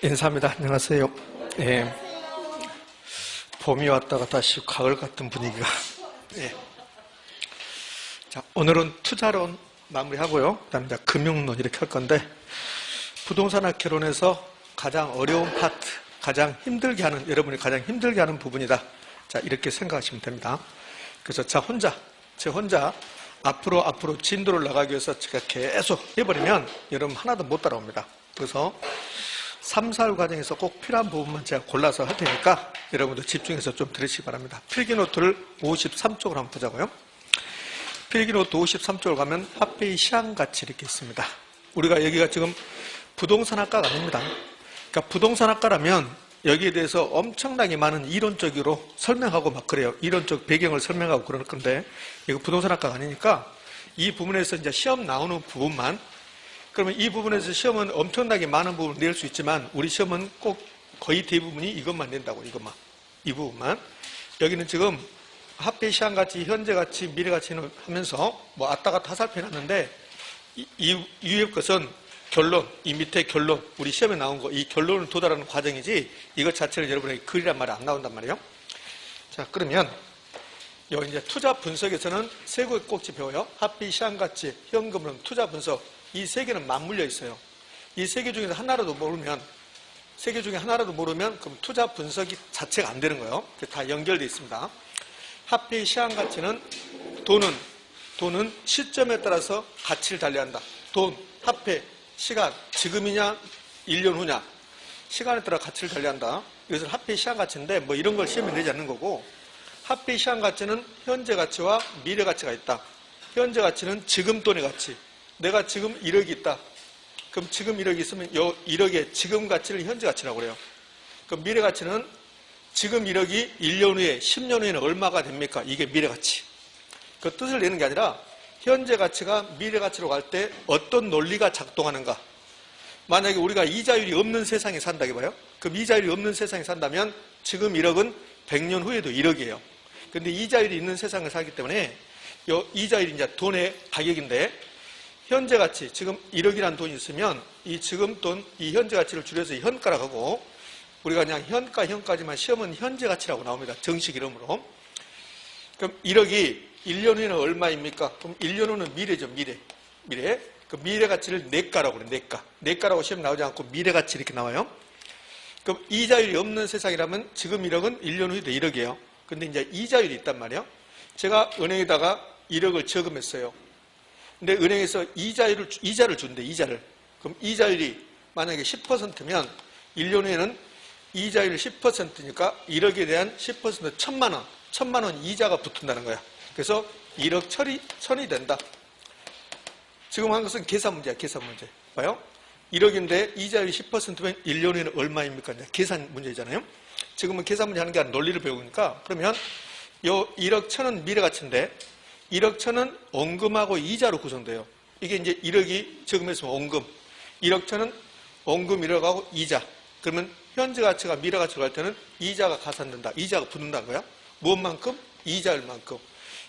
인사합니다. 안녕하세요. 예, 봄이 왔다가 다시 가을 같은 분위기가. 예. 자, 오늘은 투자론 마무리하고요. 그다음에 이제 금융론 이렇게 할 건데, 부동산학 개론에서 가장 어려운 파트, 가장 힘들게 하는, 여러분이 가장 힘들게 하는 부분이다. 자, 이렇게 생각하시면 됩니다. 그래서 제 혼자 앞으로 진도를 나가기 위해서 제가 계속 해버리면 여러분 하나도 못 따라옵니다. 그래서 3, 4월 과정에서 꼭 필요한 부분만 제가 골라서 할 테니까 여러분도 집중해서 좀 들으시기 바랍니다. 필기노트를 53쪽으로 한번 보자고요. 필기노트 53쪽을 가면 화폐의 시황가치 이렇게 있습니다. 우리가 여기가 지금 부동산학과가 아닙니다. 그러니까 부동산학과라면 여기에 대해서 엄청나게 많은 이론적으로 설명하고 막 그래요. 이론적 배경을 설명하고 그럴 건데, 이거 부동산학과가 아니니까 이 부분에서 이제 시험 나오는 부분만, 그러면 이 부분에서 시험은 엄청나게 많은 부분을 낼 수 있지만 우리 시험은 꼭 거의 대부분이 이것만 낸다고. 이것만, 이 부분만. 여기는 지금 화폐 시황가치, 현재가치, 미래가치는 하면서 뭐 왔다 갔다 화살표 해놨는데, 이 위에 것은 결론, 이 밑에 결론, 우리 시험에 나온 거, 이 결론을 도달하는 과정이지 이것 자체를 여러분에게 글이란 말이 안 나온단 말이에요. 자, 그러면 여기 이제 투자 분석에서는 세 개 꼭지 배워요. 화폐 시황가치, 현금은 투자 분석. 이 세 개는 맞물려 있어요. 이 세 개 중에서 하나라도 모르면, 그럼 투자 분석이 자체가 안 되는 거예요. 다 연결되어 있습니다. 화폐의 시황가치는 돈은 시점에 따라서 가치를 달리한다. 돈, 화폐, 시간, 지금이냐, 1년 후냐, 시간에 따라 가치를 달리한다. 이것은 화폐의 시황가치인데 뭐 이런 걸 시험에 내지 않는 거고, 화폐의 시황가치는 현재 가치와 미래 가치가 있다. 현재 가치는 지금 돈의 가치. 내가 지금 1억이 있다. 그럼 지금 1억이 있으면 이 1억의 지금 가치를 현재 가치라고 그래요. 그럼 미래 가치는 지금 1억이 1년 후에, 10년 후에는 얼마가 됩니까? 이게 미래 가치. 그 뜻을 내는 게 아니라 현재 가치가 미래 가치로 갈 때 어떤 논리가 작동하는가. 만약에 우리가 이자율이 없는 세상에 산다고 해봐요. 그럼 이자율이 없는 세상에 산다면 지금 1억은 100년 후에도 1억이에요. 근데 이자율이 있는 세상을 살기 때문에 이 이자율이 이제 돈의 가격인데, 현재 가치, 지금 1억이라는 돈이 있으면 이 지금 돈, 이 현재 가치를 줄여서 현가라고 하고, 우리가 그냥 현가지만 시험은 현재 가치라고 나옵니다. 정식 이름으로. 그럼 1억이 1년 후에는 얼마입니까? 그럼 1년 후는 미래죠, 미래. 그 미래 가치를 내가라고 그래요, 내가. 내가라고 시험 나오지 않고 미래 가치 이렇게 나와요. 그럼 이자율이 없는 세상이라면 지금 1억은 1년 후에도 1억이에요. 근데 이제 이자율이 있단 말이에요. 제가 은행에다가 1억을 저금했어요. 근데 은행에서 이자를 준대, 이자를. 그럼 이자율이 만약에 10%면 1년 후에는 이자율이 10%니까 1억에 대한 10% 1,000만 원 이자가 붙는다는 거야. 그래서 1억 천이 된다. 지금 한 것은 계산 문제야, 계산 문제. 봐요? 1억인데 이자율이 10%면 1년 후에는 얼마입니까? 이제 계산 문제잖아요. 지금은 계산 문제 하는 게 아니라 논리를 배우니까, 그러면 요 1억 천은 미래 가치인데 1억 천은 원금하고 이자로 구성돼요. 이게 이제 1억이 저금했으면 원금, 1억 천은 원금 1억하고 이자. 그러면 현재 가치가 미래 가치로 갈 때는 이자가 가산된다. 이자가 붙는다는 거야. 무엇만큼? 이자율만큼.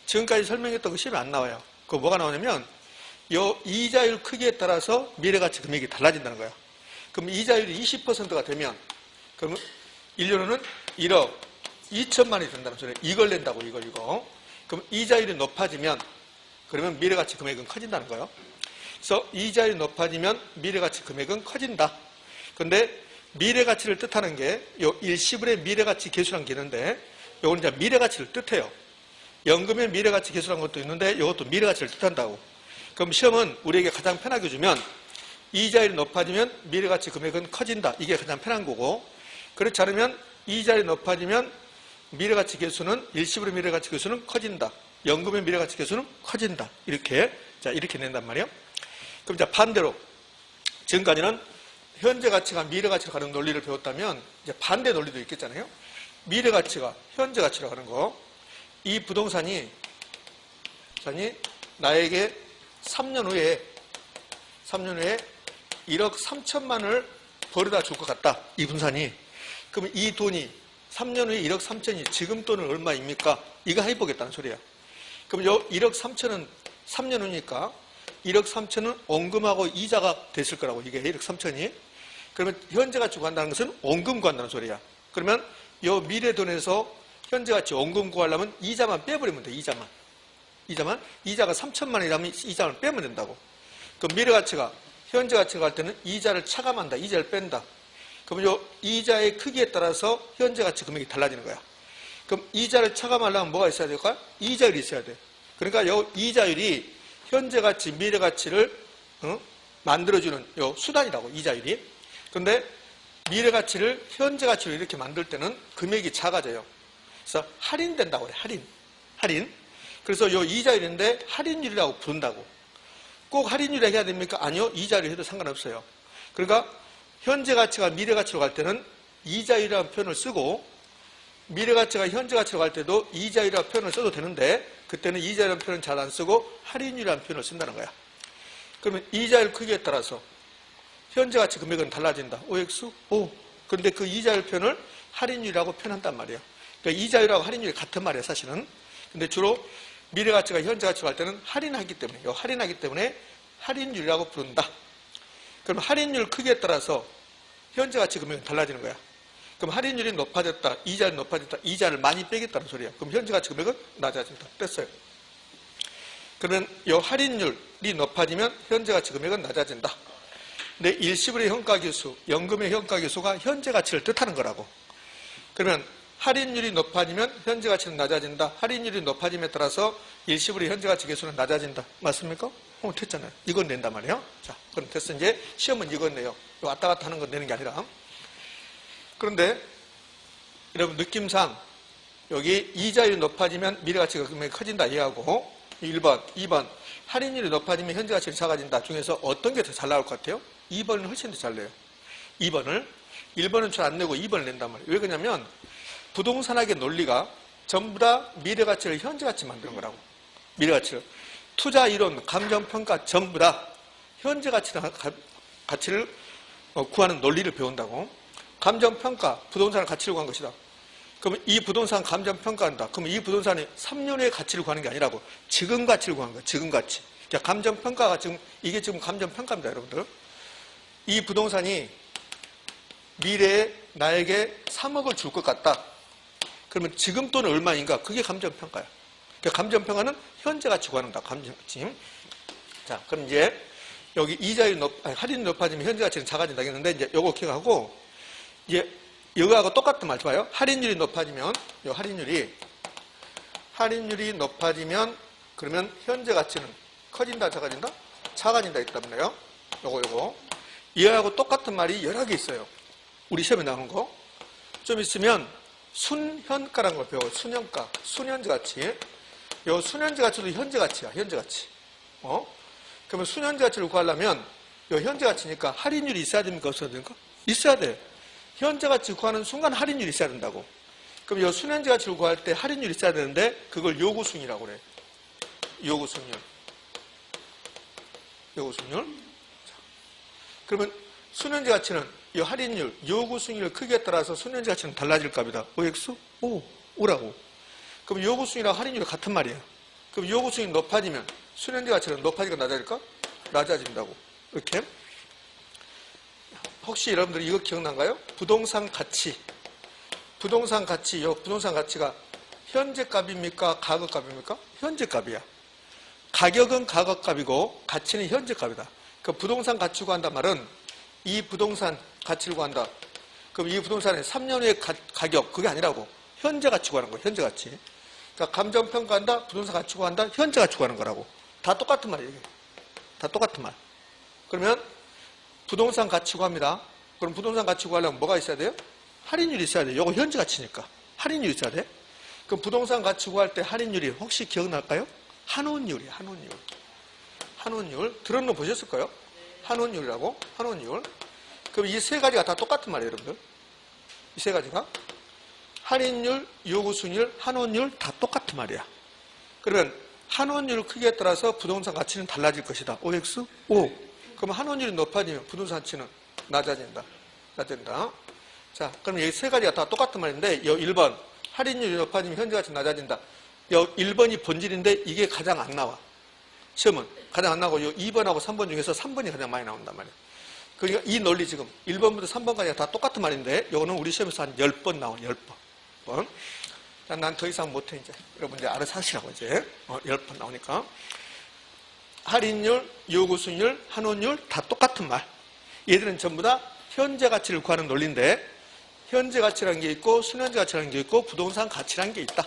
지금까지 설명했던 거 시험에 안 나와요. 그거 뭐가 나오냐면 요 이자율 크기에 따라서 미래 가치 금액이 달라진다는 거야. 그럼 이자율이 20%가 되면, 그러면 1년 후는 1억 2천만이 된다는 소리예요. 이걸 낸다고, 이거. 그럼 이자율이 높아지면, 그러면 미래가치 금액은 커진다는 거예요. 그래서 이자율이 높아지면 미래가치 금액은 커진다. 그런데 미래가치를 뜻하는 게 요 일시불의 미래가치 계수라는 게 있는데, 요건 이제 미래가치를 뜻해요. 연금의 미래가치 계수라는 것도 있는데 이것도 미래가치를 뜻한다고. 그럼 시험은 우리에게 가장 편하게 주면 이자율이 높아지면 미래가치 금액은 커진다. 이게 가장 편한 거고, 그렇지 않으면 이자율이 높아지면 미래가치 계수는, 일시불의 미래가치 계수는 커진다. 연금의 미래가치 계수는 커진다. 이렇게 낸단 말이에요. 그럼 이제 반대로, 지금까지는 현재 가치가 미래 가치로 가는 논리를 배웠다면 이제 반대 논리도 있겠잖아요. 미래 가치가 현재 가치로 가는 거. 이 부동산이 나에게 3년 후에 1억 3천만을 벌어다 줄 것 같다. 이 분산이. 그럼 이 돈이 3년 후에 1억 3천이 지금 돈은 얼마입니까? 이거 해보겠다는 소리야. 그럼 요 1억 3천은 3년 후니까 1억 3천은 원금하고 이자가 됐을 거라고. 이게 1억 3천이. 그러면 현재 가치 구한다는 것은 원금 구한다는 소리야. 그러면 요 미래돈에서 현재 가치 원금 구하려면 이자만 빼버리면 돼. 이자만. 이자가 3천만 원이라면 이자만 빼면 된다고. 그럼 미래 가치가 현재 가치가 갈 때는 이자를 차감한다. 이자를 뺀다. 그러면 요 이자의 크기에 따라서 현재 가치 금액이 달라지는 거야. 그럼 이자를 차감하려면 뭐가 있어야 될까? 이자율이 있어야 돼. 그러니까 요 이자율이 현재 가치, 미래 가치를 만들어주는 요 수단이라고, 이자율이. 그런데 미래 가치를 현재 가치로 이렇게 만들 때는 금액이 작아져요. 그래서 할인된다고 그래, 할인. 그래서 요 이자율인데 할인율이라고 부른다고. 꼭 할인율을 해야 됩니까? 아니요, 이자율 해도 상관없어요. 그러니까 현재 가치가 미래 가치로 갈 때는 이자율이라는 표현을 쓰고, 미래 가치가 현재 가치로 갈 때도 이자율이라는 표현을 써도 되는데, 그때는 이자율이라는 표현을 잘 안 쓰고 할인율이라는 표현을 쓴다는 거야. 그러면 이자율 크기에 따라서 현재 가치 금액은 달라진다. OX? O. 그런데 그 이자율 표현을 할인율이라고 표현한단 말이야. 그러니까 이자율하고 할인율이 같은 말이야, 사실은. 근데 주로 미래 가치가 현재 가치로 갈 때는 할인하기 때문에 할인율이라고 부른다. 그럼 할인율 크기에 따라서 현재 가치 금액은 달라지는 거야. 그럼 할인율이 높아졌다, 이자율이 높아졌다, 이자를 많이 빼겠다는 소리야. 그럼 현재 가치 금액은 낮아진다. 뺐어요. 그러면 이 할인율이 높아지면 현재 가치 금액은 낮아진다. 근데 일시불의 현가계수, 연금의 현가계수가 현재 가치를 뜻하는 거라고. 그러면 할인율이 높아지면 현재 가치는 낮아진다. 할인율이 높아짐에 따라서 일시불의 현재 가치 계수는 낮아진다. 맞습니까? 됐잖아요. 이건 낸단 말이에요. 자, 그럼 됐어. 이제 시험은 이건 내요. 왔다 갔다 하는 건 내는 게 아니라. 그런데 여러분 느낌상 여기 이자율이 높아지면 미래가치가 금액이 커진다 이해하고, 1번, 2번 할인율이 높아지면 현재 가치가 작아진다 중에서 어떤 게 더 잘 나올 것 같아요? 2번은 훨씬 더 잘 내요. 1번은 잘 안 내고 2번을 낸단 말이에요. 왜 그러냐면 부동산학의 논리가 전부 다 미래가치를 현재 가치 만드는 거라고. 미래가치를. 투자 이론, 감정평가 전부 다 현재 가치를 구하는 논리를 배운다고. 감정평가, 부동산의 가치를 구한 것이다. 그러면 이 부동산 감정평가한다. 그러면 이 부동산이 3년 후의 가치를 구하는 게 아니라고. 지금 가치를 구하는 거야. 지금 가치. 그러니까 감정평가가 이게 지금 감정평가입니다, 여러분들. 이 부동산이 미래에 나에게 3억을 줄 것 같다. 그러면 지금 돈은 얼마인가? 그게 감정평가야. 그러니까 감정평가는 현재 가치 구하는다. 감정가치. 자, 그럼 이제 여기 이자율이 할인이 높아지면 현재 가치는 작아진다 했는데, 이제 요거 기억하고, 이제 이거하고 똑같은 말 봐요. 할인율이 높아지면, 요 할인율이 높아지면, 그러면 현재 가치는 커진다, 작아진다? 작아진다 있다면요. 요거. 이거하고 똑같은 말이 여러 개 있어요. 우리 시험에 나오는 거. 좀 있으면 순현가라는 걸 배워요. 순현가, 순현재 가치. 요 순현재 가치도 현재 가치야, 현재 가치. 그러면 순현재 가치를 구하려면 요 현재 가치니까 할인율이 있어야 됩니까? 없어야 됩니까? 있어야 돼. 현재 가치 구하는 순간 할인율이 있어야 된다고. 그럼 요 순현재 가치를 구할 때 할인율이 있어야 되는데 그걸 요구순이라고 그래. 요구순율. 그러면 순현재 가치는 이 할인율, 요구순위율 크기에 따라서 순현재 가치는 달라질 값이다. OX? O라고. 그럼 요구순위랑 할인율이 같은 말이에요. 그럼 요구순위 높아지면 순현재 가치는 높아지고 낮아질까? 낮아진다고. 이렇게. 혹시 여러분들이 이거 기억난가요? 부동산 가치, 이 부동산 가치가 현재 값입니까? 과거 값입니까? 현재 값이야. 가격은 과거 값이고 가치는 현재 값이다. 그 부동산 가치 구한단 말은 이 부동산 가치를 구한다. 그럼 이 부동산의 3년 후의 가격, 그게 아니라고. 현재 가치 구하는 거야, 현재 가치. 그러니까 감정평가한다, 부동산 가치 구한다, 현재 가치 구하는 거라고. 다 똑같은 말이에요, 이게. 다 똑같은 말. 그러면 부동산 가치 구합니다. 그럼 부동산 가치 구하려면 뭐가 있어야 돼요? 할인율이 있어야 돼요. 이거 현재 가치니까. 할인율이 있어야 돼. 그럼 부동산 가치 구할 때 할인율이 혹시 기억날까요? 한원율이에요, 한원율. 들은 거 보셨을까요? 한원율이라고. 한원율. 그럼 이 세 가지가 다 똑같은 말이에요, 여러분들. 이 세 가지가. 할인율, 요구순율, 한원율 다 똑같은 말이야. 그러면 한원율 크기에 따라서 부동산 가치는 달라질 것이다. OX? O. 그럼 한원율이 높아지면 부동산 가치는 낮아진다. 자, 그럼 이 세 가지가 다 똑같은 말인데, 이 1번. 할인율이 높아지면 현재 가치는 낮아진다. 이 1번이 본질인데 이게 가장 안 나와. 시험은 가장 안 나오고 이 2번하고 3번 중에서 3번이 가장 많이 나온단 말이에요. 그러니까 이 논리 지금 1번부터 3번까지 다 똑같은 말인데 요거는 우리 시험에서 한 10번 나온 10번. 난 더 이상 못해 이제. 여러분 이제 알아서 하시라고 이제. 10번 나오니까. 할인율, 요구수익률, 환원율 다 똑같은 말. 얘들은 전부 다 현재 가치를 구하는 논리인데 현재 가치라는 게 있고 순현재 가치라는 게 있고 부동산 가치라는 게 있다.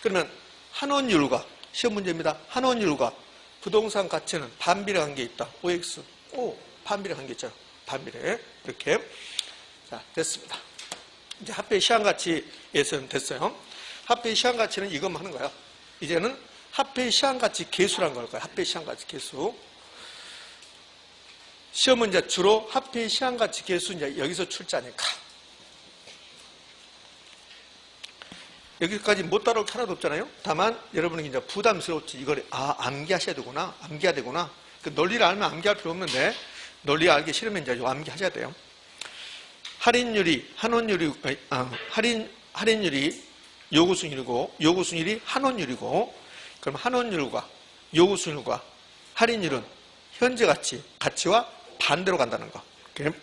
그러면 환원율과 시험 문제입니다. 환원율과 부동산 가치는 반비례 관계에 있다. OX. 반비례 관계 있죠. 반비례. 이렇게. 자, 됐습니다. 이제 합계 시한가치에서는 됐어요. 합계 시한가치는 이것만 하는 거야. 이제는 합계 시한가치 계수라는 걸 거야. 합계 시한가치 계수. 시험은 이제 주로 합계 시한가치 계수 이제 여기서 출제하니까. 여기까지 못 따라올 게 하나도 없잖아요. 다만 여러분이 이제 부담스러웠지. 이걸 암기하셔야 되구나. 암기해야 되구나. 그 논리를 알면 암기할 필요 없는데 논리 알기 싫으면 이제 암기하셔야 돼요. 할인율이 할인율이 요구수익률이고 요구수익률이 환원율이고 그럼 환원율과 요구수익률과 할인율은 현재 가치와 반대로 간다는 거. 이렇게.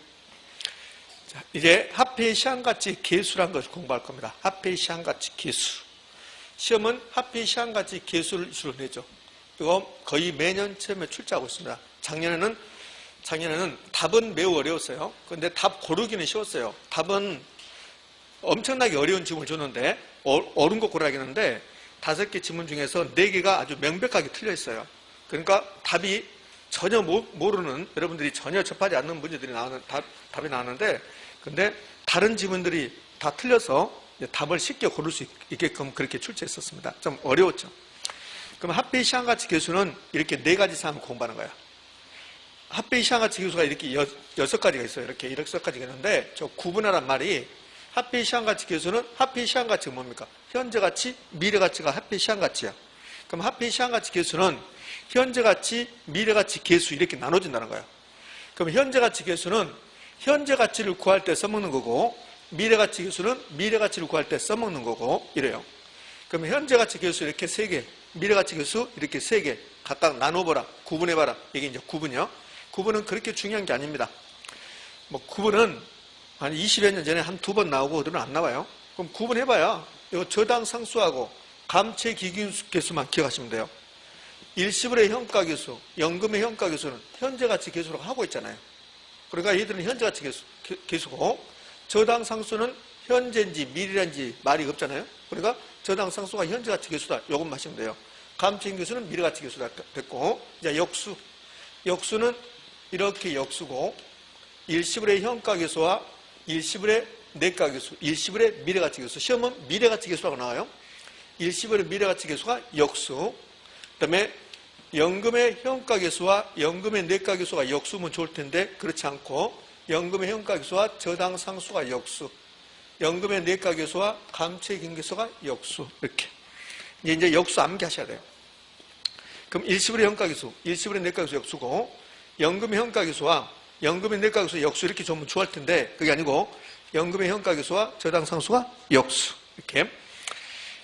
자, 이제 합계 시한가치 계수라는 것을 공부할 겁니다. 합계 시한가치 계수. 시험은 합계 시한가치 계수를 주로 내죠. 이거 거의 매년 시험에 출제하고 있습니다. 작년에는 답은 매우 어려웠어요. 그런데 답 고르기는 쉬웠어요. 답은 엄청나게 어려운 지문을 줬는데 옳은 거 고르라고 했는데 5개 지문 중에서 4개가 아주 명백하게 틀려 있어요. 그러니까 답이 전혀 모르는 여러분들이 전혀 접하지 않는 문제들이 답이 나왔는데 근데 다른 지문들이 다 틀려서 답을 쉽게 고를 수 있게끔 그렇게 출제했었습니다. 좀 어려웠죠. 그럼 합계 시한가치 계수는 이렇게 4가지 사항을 공부하는 거예요. 합계 시한가치 계수가 이렇게 6가지가 있어요. 이렇게 6가지가 있는데 저 구분하란 말이 합계 시한가치 계수는 합계 시한가치가 뭡니까? 현재 가치, 미래 가치가 합계 시한가치야. 그럼 합계 시한가치 계수는 현재 가치, 미래 가치 계수 이렇게 나눠진다는 거예요. 그럼 현재 가치 계수는 현재 가치를 구할 때 써먹는 거고 미래 가치 계수는 미래 가치를 구할 때 써먹는 거고 이래요. 그럼 현재 가치 계수 이렇게 3개, 미래 가치 계수 이렇게 3개 각각 나눠보라, 구분해봐라. 이게 이제 구분이요. 구분은 그렇게 중요한 게 아닙니다. 구분은 한 20여 년 전에 한 2번 나오고 오늘은 안 나와요. 그럼 구분해봐야 이거 저당 상수하고 감채 기균수 계수만 기억하시면 돼요. 일시불의 현가계수, 연금의 현가계수는 현재가치 계수로 하고 있잖아요. 그러니까 얘들은 현재가치 계수고 저당 상수는 현재인지 미래인지 말이 없잖아요. 그러니까 저당 상수가 현재가치 계수다. 요것만 하시면 돼요. 감채 계수는 미래가치 계수다 됐고 이제 역수는 이렇게 역수고 일시불의 현가계수와 일시불의 내가계수, 일시불의 미래가치 계수. 시험은 미래가치 계수라고 나와요. 일시불의 미래가치 계수가 역수. 그 다음에 연금의 현가계수와 연금의 내가계수가 역수면 좋을 텐데 그렇지 않고 연금의 현가계수와 저당 상수가 역수, 연금의 내가계수와 감채기계수가 역수 이렇게 이제 역수 암기하셔야 돼요. 그럼 일시불의 현가계수, 일시불의 내가계수 역수고 연금의 현가계수와 연금의 내가계수 역수 이렇게 좀 좋아할 텐데 그게 아니고 연금의 현가계수와 저당 상수가 역수 이렇게.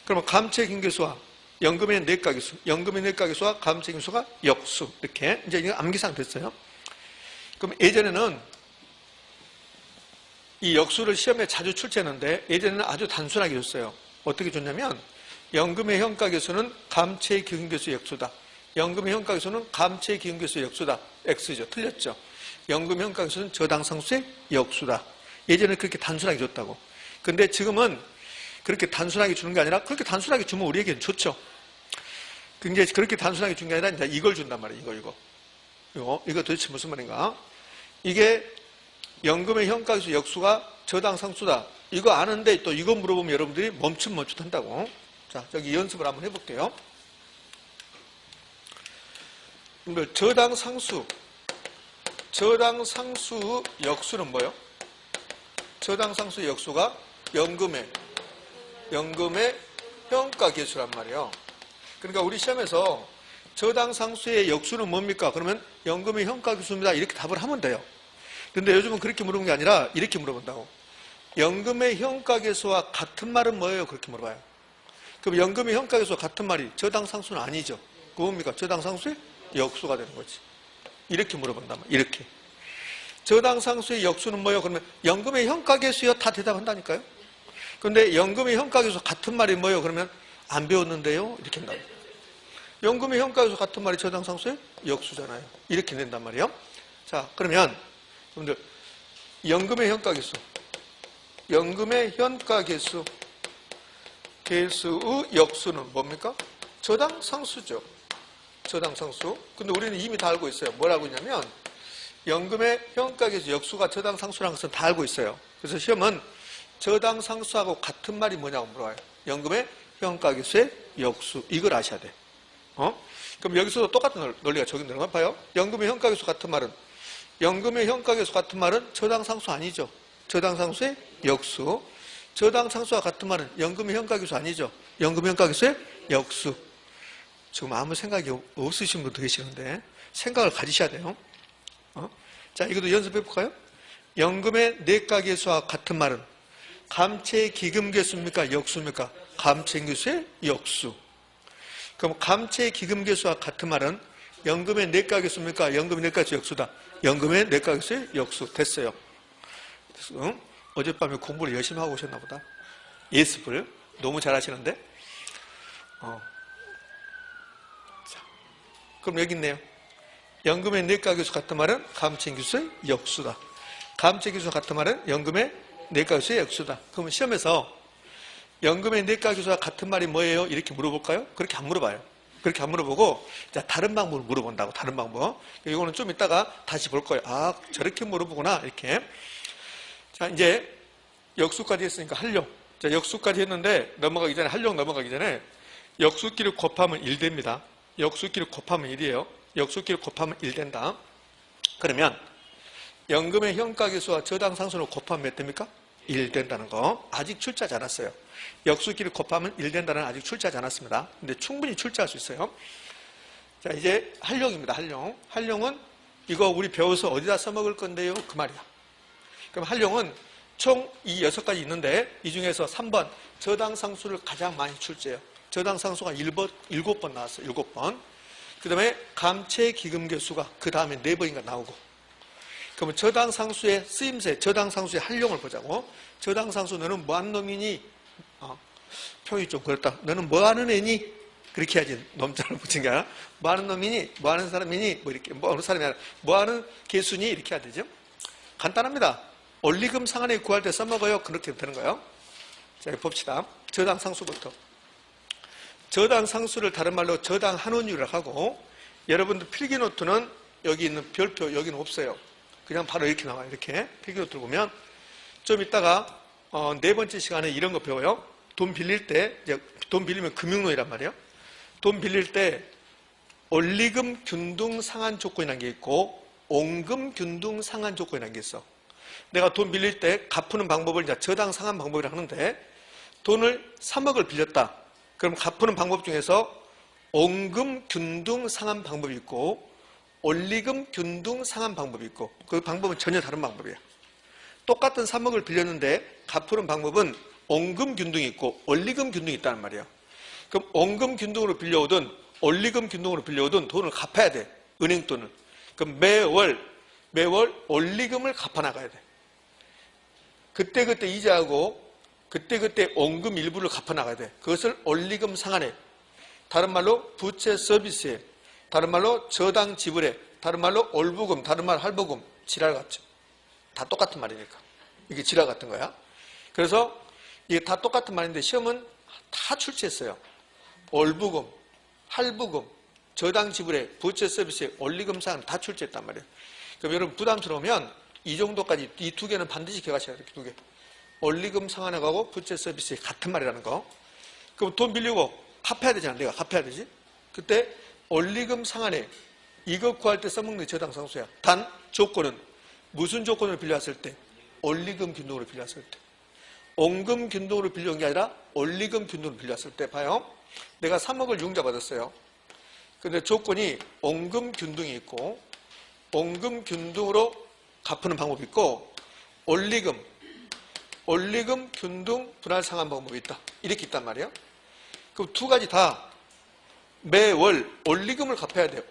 그러면 감채기계수와 연금의 내가계수, 연금의 내가계수와 감채기계수가 역수 이렇게 이제 이거 암기상 됐어요. 그럼 예전에는 이 역수를 시험에 자주 출제했는데 예전에는 아주 단순하게 줬어요. 어떻게 줬냐면 연금의 현가계수는 감채기계수 역수다. 연금의 현가계수는 감채기계수 역수다. X죠. 틀렸죠. 연금의 현가계수는 저당 상수의 역수다. 예전에 그렇게 단순하게 줬다고. 근데 지금은 그렇게 단순하게 주는 게 아니라 그렇게 단순하게 주면 우리에게는 좋죠. 근데 그렇게 단순하게 준 게 아니라 이제 이걸 준단 말이에요. 이거 도대체 무슨 말인가? 이게 연금의 현가계수 역수가 저당 상수다. 이거 아는데 또 이거 물어보면 여러분들이 멈칫한다고. 자, 저기 연습을 한번 해볼게요. 저당 상수 역수는 뭐예요? 저당 상수 역수가 연금의 현가계수란 말이에요. 그러니까 우리 시험에서 저당 상수의 역수는 뭡니까? 그러면 연금의 현가계수입니다. 이렇게 답을 하면 돼요. 근데 요즘은 그렇게 물어보는 게 아니라 이렇게 물어본다고. 연금의 현가계수와 같은 말은 뭐예요? 그렇게 물어봐요. 그럼 연금의 현가계수와 같은 말이 저당 상수는 아니죠. 그거 뭡니까? 저당 상수의 역수가 되는 거지. 이렇게 물어본단 말이에요. 이렇게. 저당상수의 역수는 뭐예요? 그러면 연금의 현가계수요. 다 대답한다니까요. 근데 연금의 현가계수 같은 말이 뭐예요? 그러면 안 배웠는데요. 이렇게 한다고. 연금의 현가계수 같은 말이 저당상수의 역수잖아요. 이렇게 낸단 말이에요. 자, 그러면 여러분들 연금의 현가계수, 연금의 현가계수 계수의 역수는 뭡니까? 저당상수죠. 저당상수. 근데 우리는 이미 다 알고 있어요. 뭐라고 했냐면 연금의 현가계수 역수가 저당상수라는 것은 다 알고 있어요. 그래서 시험은 저당상수하고 같은 말이 뭐냐고 물어봐요. 연금의 현가계수의 역수. 이걸 아셔야 돼. 그럼 여기서도 똑같은 논리가 적용되는 거 봐요. 연금의 현가계수 같은 말은, 연금의 현가계수 같은 말은 저당상수 아니죠. 저당상수의 역수. 저당상수와 같은 말은 연금의 현가계수 아니죠. 연금의 현가계수의 역수. 지금 아무 생각이 없으신 분도 계시는데 생각을 가지셔야 돼요. 자, 이것도 연습해 볼까요? 연금의 내가계수와 같은 말은 감채기금계수입니까? 역수입니까? 감채기금계수의 역수. 그럼 감채기금계수와 같은 말은 연금의 내가계수입니까? 연금의 내가계수 역수다. 연금의 내가계수의 역수. 됐어요. 어젯밤에 공부를 열심히 하고 오셨나 보다. 예습을 너무 잘하시는데. 자, 그럼 여기 있네요. 연금의 내가계수 같은 말은 감채기수의 역수다. 감채기수 같은 말은 연금의 내가계수의 역수다. 그러면 시험에서 연금의 내가계수와 같은 말이 뭐예요? 이렇게 물어볼까요? 그렇게 안 물어봐요. 그렇게 안 물어보고 자, 다른 방법을 물어본다고. 다른 방법. 이거는 좀 이따가 다시 볼 거예요. 아, 저렇게 물어보구나. 이렇게. 자, 이제 역수까지 했으니까 활용. 자, 역수까지 했는데 넘어가기 전에, 활용 넘어가기 전에 역수끼리 곱하면 1 됩니다. 역수끼리 곱하면 1이에요. 역수끼리 곱하면 1 된다. 그러면 연금의 현가계수와 저당상수를 곱하면 몇 됩니까? 1 된다는 거. 아직 출제하지 않았어요. 역수끼리 곱하면 1 된다는 아직 출제하지 않았습니다. 근데 충분히 출제할 수 있어요. 자, 이제 활용입니다. 활용. 활용은 이거 우리 배워서 어디다 써먹을 건데요? 그 말이야. 그럼 활용은 총 이 6가지 있는데 이 중에서 3번 저당상수를 가장 많이 출제해요. 저당상수가 7번 나왔어요. 7번. 그 다음에 감채기금계수가 그 다음에 4번인가 나오고. 그러면 저당상수의 쓰임새, 저당상수의 활용을 보자고. 저당상수 너는 뭐하는 놈이니? 표현이 좀 그렇다. 너는 뭐하는 애니? 그렇게 해야지. 놈자를 붙인 게 아니라 뭐하는 놈이니? 뭐하는 사람이니? 뭐 이렇게 뭐하는 사람이 아니라 뭐하는 개수니? 이렇게 해야 되죠. 간단합니다. 원리금 상한에 구할 때 써먹어요. 그렇게 되는 거예요. 자, 봅시다. 저당상수부터. 저당상수를 다른 말로 저당한원율이라고 하고, 여러분들 필기노트는 여기 있는 별표 여기는 없어요. 그냥 바로 이렇게 나와요. 이렇게 필기노트를 보면 좀 이따가 4번째 시간에 이런 거 배워요. 돈 빌릴 때, 이제 돈 빌리면 금융론이란 말이에요. 돈 빌릴 때 원리금 균등 상한 조건이라는 게 있고 온금 균등 상한 조건이라는 게 있어. 내가 돈 빌릴 때 갚는 방법을 이제 저당 상한 방법이라고 하는데, 돈을 3억을 빌렸다. 그럼 갚는 방법 중에서 온금 균등 상한 방법이 있고 원리금 균등 상한 방법이 있고, 그 방법은 전혀 다른 방법이에요. 똑같은 3억을 빌렸는데 갚는 방법은 온금 균등이 있고 원리금 균등이 있다는 말이에요. 그럼 온금 균등으로 빌려오든 원리금 균등으로 빌려오든 돈을 갚아야 돼. 은행 돈을. 그럼 매월 원리금을 갚아나가야 돼. 그때그때 이자하고 그때그때 원금 일부를 갚아나가야 돼. 그것을 원리금 상환에, 다른 말로 부채 서비스에, 다른 말로 저당 지불에, 다른 말로 올부금, 다른 말 할부금, 지랄 같죠. 다 똑같은 말이니까. 이게 지랄 같은 거야. 그래서 이게 다 똑같은 말인데 시험은 다 출제했어요. 올부금, 할부금, 저당 지불에, 부채 서비스에, 원리금 상환 다 출제했단 말이에요. 그럼 여러분 부담스러우면 이 정도까지, 이 2개는 반드시 기억하셔야 돼요. 2개. 원리금 상환에 가고 부채 서비스에 같은 말이라는 거. 그럼 돈 빌리고 갚아야 되잖아. 내가 갚아야 되지. 그때 원리금 상환에 이거 구할 때 써먹는 저당상수야. 단 조건은 무슨 조건으로 빌려왔을 때? 원리금 균등으로 빌려왔을 때. 온금 균등으로 빌려온 게 아니라 원리금 균등으로 빌려왔을 때. 봐요. 내가 3억을 융자 받았어요. 근데 조건이 온금 균등이 있고 온금 균등으로 갚는 방법이 있고 원리금 균등 분할 상환 방법이 있다. 이렇게 있단 말이에요. 그럼 2가지 다 매월 원리금을 갚아야 돼요.